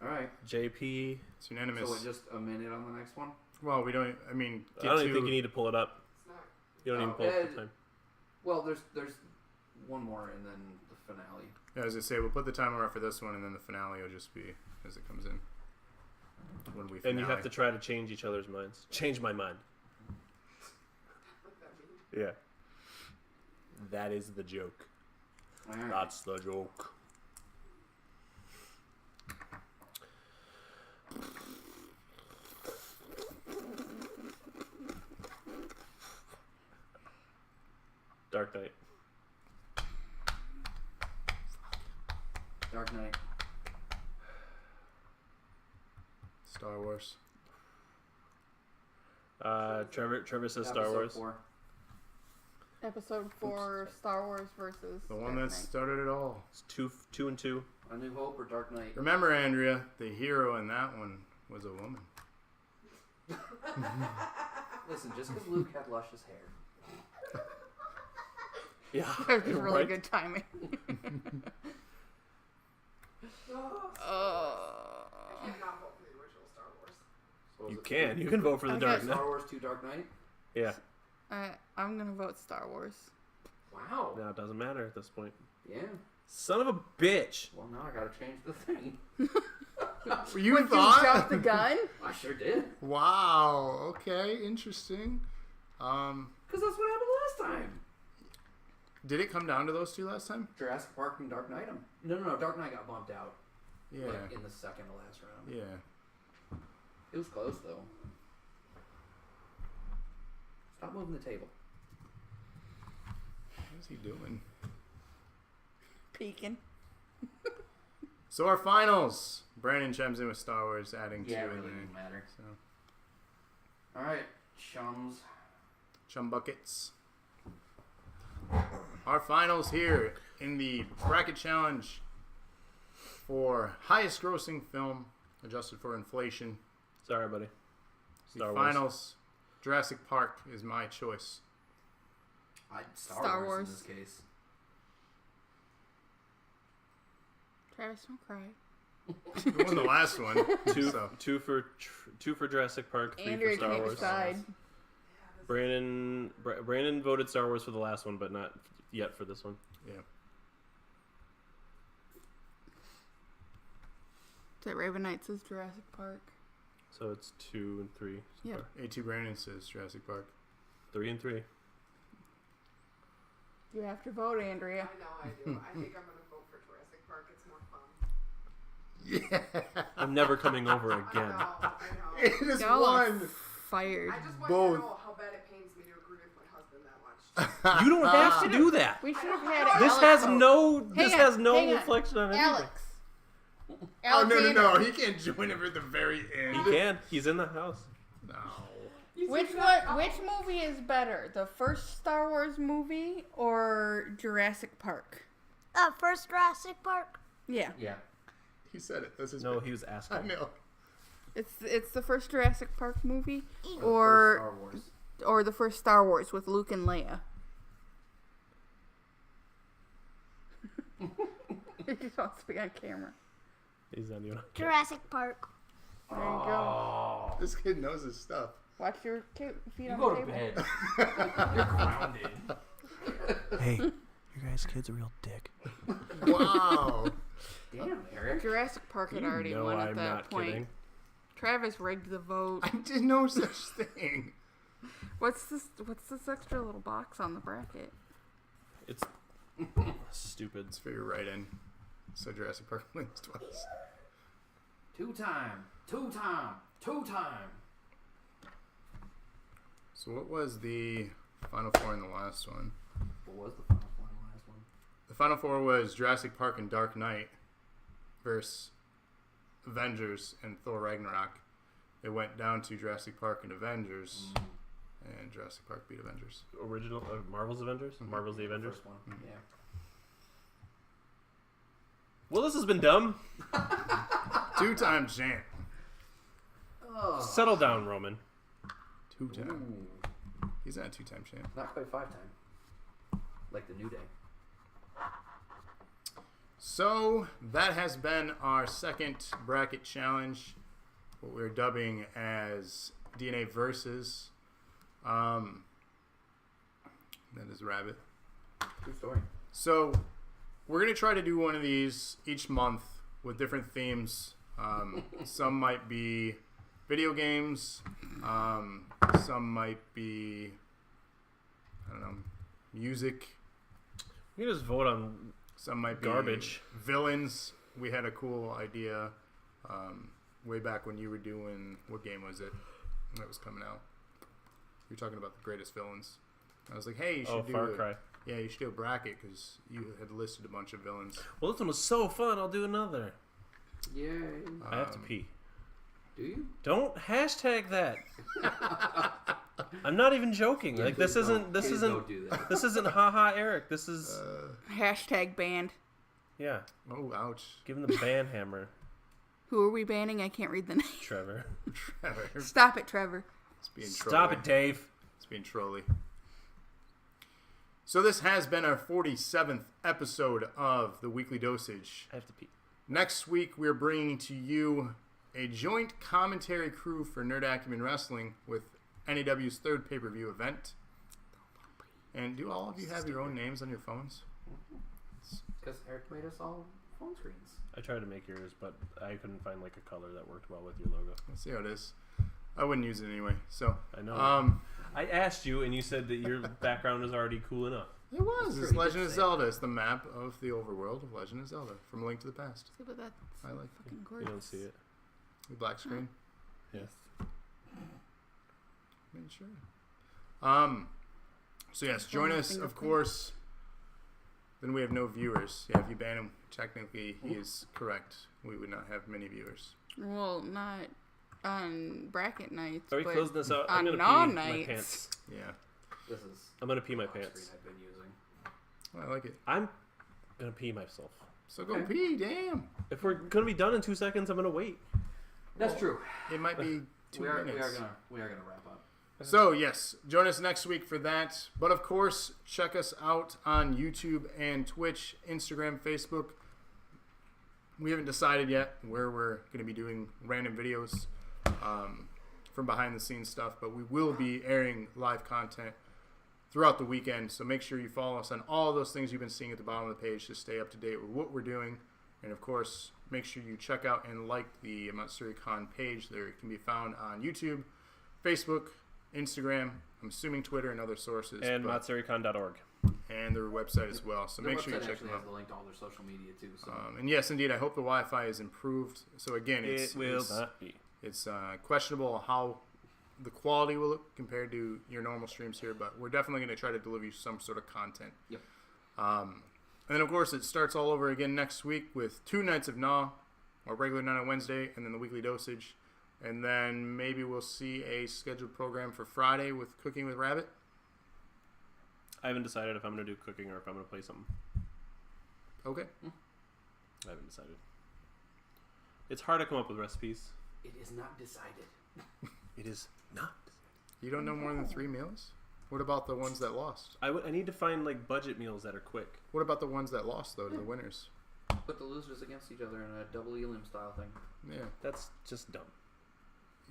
Alright. JP. It's unanimous. So just a minute on the next one? Well, we don't. I mean, I get don't to, even think you need to pull it up. It's not. You don't even pull up the time. Well, there's one more and then the finale. Yeah, as I say, we'll put the timer up for this one, and then the finale will just be as it comes in. When we finale. And you have to try to change each other's minds. Change my mind. What that mean? Yeah. That is the joke. Alright. That's the joke. Dark Knight. Dark Knight. Star Wars. Trevor says Star Episode Wars. 4. Episode 4, Star Wars versus The one Dark that Knight. started it all. It's two and two. A New Hope or Dark Knight? Remember, Andrea, the hero in that one was a woman. Listen, just because Luke had luscious hair. Yeah. That was really right? good timing. I cannot vote for the original Star Wars. So is You it can. two- You can vote for the Okay. Dark Knight. Star Wars 2 Dark Knight? Yeah. I'm gonna vote Star Wars. Wow. No, it doesn't matter at this point. Yeah. Son of a bitch. Well, now I gotta change the thing. You Would you thought? jump the gun? I sure did. Wow. Okay. Interesting. Because that's what happened last time. Did it come down to those two last time? Jurassic Park and Dark Knight. No. Dark Knight got bumped out. Yeah. Like in the second to last round. Yeah. It was close though. Stop moving the table. What is he doing? Peeking. So our finals. Brandon chimes in with Star Wars, adding Yeah, it two really in didn't there. matter. So, Alright, chums. chum buckets. Our finals here in the bracket challenge for highest grossing film adjusted for inflation. Sorry, buddy. The Star Wars. finals. Jurassic Park is my choice. Star Star Wars Wars. in this case. Travis, don't cry. You won the last one. Two, So. two for Jurassic Park. 3 Andrea for Star can't Wars. decide. Brandon voted Star Wars for the last one, but not yet for this one. Yeah. That Raven Knight says Jurassic Park. So it's 2 and 3. So Yep. far. A2 Brandon says Jurassic Park. 3 and 3. You have to vote, Andrea. I know, I do. I think I'm going to vote for Jurassic Park. It's more fun. Yeah. I'm never coming over again. I know. It is Y'all are one. fired. I just want Both. you to know how bad it pains me to agree with my husband that much. You don't have to do that. We should have had This Alex has vote. no. Hang This on, has no hang on. reflection on anything. Alex. Oh, no. Alexander. He can't join him at the very end. He can. He's in the house. No. Which one? Which movie is better, the first Star Wars movie or Jurassic Park? First Jurassic Park. Yeah, Yeah. He said it. That's his No, pick. he was I asking. know. it's the first Jurassic Park movie Star or Wars. the first Star Wars with Luke and Leia. He just wants to be on camera. He's not even. Jurassic Park. There you go. Oh. This kid knows his stuff. Watch your feet You on go the to table. bed. You're grounded. Hey, your guys' kid's a real dick. Wow. Damn, Eric. Jurassic Park had already No, won at I'm that not point. kidding. Travis rigged the vote. I did no such thing. What's this extra little box on the bracket? It's stupid. Let's figure right in. So Jurassic Park wins twice. Two time. So what was the final four in the last one? What was the final one in the last one? The final four was Jurassic Park and Dark Knight versus Avengers and Thor Ragnarok. It went down to Jurassic Park and Avengers, and Jurassic Park beat Avengers. Original Marvel's Avengers. Marvel's the Avengers. First one. Yeah. Well, this has been dumb. Two-time champ. Oh. Settle down, Roman. Two-time. Ooh. He's not a two-time champ. Not quite 5-time. Like the New Day. So that has been our second bracket challenge, what we're dubbing as DNA Versus. That is Rabbit. True story. So we're going to try to do one of these each month with different themes. Some might be video games. Some might be, I don't know, music. You can just vote on. Some might be Garbage. villains. We had a cool idea way back when you were doing, what game was it that was coming out? You were talking about the greatest villains. I was like, hey, you should do Far it. Cry. Yeah, you should do a bracket because you had listed a bunch of villains. Well, this one was so fun. I'll do another. Yay. I have to pee. Do you? Don't hashtag that. I'm not even joking. Yeah, like this please isn't. This please isn't. don't do that. This isn't haha Eric. This is. Hashtag banned. Yeah. Oh, ouch. Give him the ban hammer, Who are we banning? I can't read the name. Trevor. Trevor. Stop it, Trevor. It's being Stop trolly. it, Dave. It's being trolly. So this has been our 47th episode of the Weekly Dosage. I have to pee. Next week, we're bringing to you a joint commentary crew for Nerd Acumen Wrestling with NAW's third pay-per-view event. And do all of you have your own names on your phones? Because Eric made us all phone screens. I tried to make yours, but I couldn't find like a color that worked well with your logo. Let's see how it is. I wouldn't use it anyway. So I know. I asked you, and you said that your background is already cool enough. it was. It's pretty Legend good of to say. Zelda. It's the map of the overworld of Legend of Zelda from Link to the Past. See, but that's I like fucking You gorgeous. don't see it. the black screen. Yes. Yeah, sure. So yes, join us, of course. Then we have no viewers. Yeah, if you ban him, technically he is correct. We would not have many viewers. Well, not on bracket nights. Are we but closing this out? I'm on gonna pee my non-nights. pants. Yeah, This is I'm gonna pee my the pants. screen I've been using. I like it. I'm gonna pee myself. So go Okay. pee. Damn. If we're gonna be done in 2 seconds, I'm gonna wait. That's true. It might be 2 We are minutes. gonna wrap up. So yes, join us next week for that. But of course, check us out on YouTube and Twitch, Instagram, Facebook. We haven't decided yet where we're going to be doing random videos from behind the scenes stuff, but we will be airing live content throughout the weekend. So make sure you follow us on all those things you've been seeing at the bottom of the page to stay up to date with what we're doing. And of course, make sure you check out and like the MatsuriCon page. There it can be found on YouTube, Facebook, Instagram, I'm assuming Twitter and other sources. And but- matsuriCon.org. and their website as well. So Their make sure you website check actually them has out. the link to all their social media too. So And yes, indeed, I hope the Wi-Fi is improved. So again, It will not be. it's questionable how the quality will look compared to your normal streams here, but we're definitely going to try to deliver you some sort of content. Yep. And then, of course, it starts all over again next week with 2 nights of Gnaw, our regular night on Wednesday, and then the weekly dosage. And then maybe we'll see a scheduled program for Friday with Cooking with Rabbit. I haven't decided if I'm going to do cooking or if I'm going to play something. Okay. I haven't decided. It's hard to come up with recipes. it is not decided. It is not. You don't know more than 3 meals? What about the ones that lost? I need to find like budget meals that are quick. What about the ones that lost, though, to the winners? Put the losers against each other in a double elim style thing. Yeah. That's just dumb.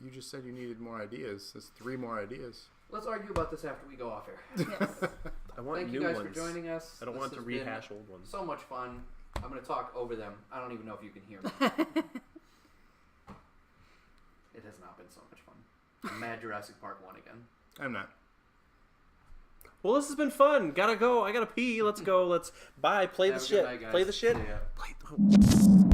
You just said you needed more ideas. There's 3 more ideas. Let's argue about this after we go off air. Yes. I want Thank new you guys ones. for joining us. I don't This want to has been rehash old ones. So much fun. I'm going to talk over them. I don't even know if you can hear me. It has not been so much fun. I'm mad Jurassic Park 1 again. I'm not. Well, this has been fun. Gotta go. I gotta pee. Let's go. Let's bye. Play Have the a good shit. night, guys. Play the shit. See ya. Play.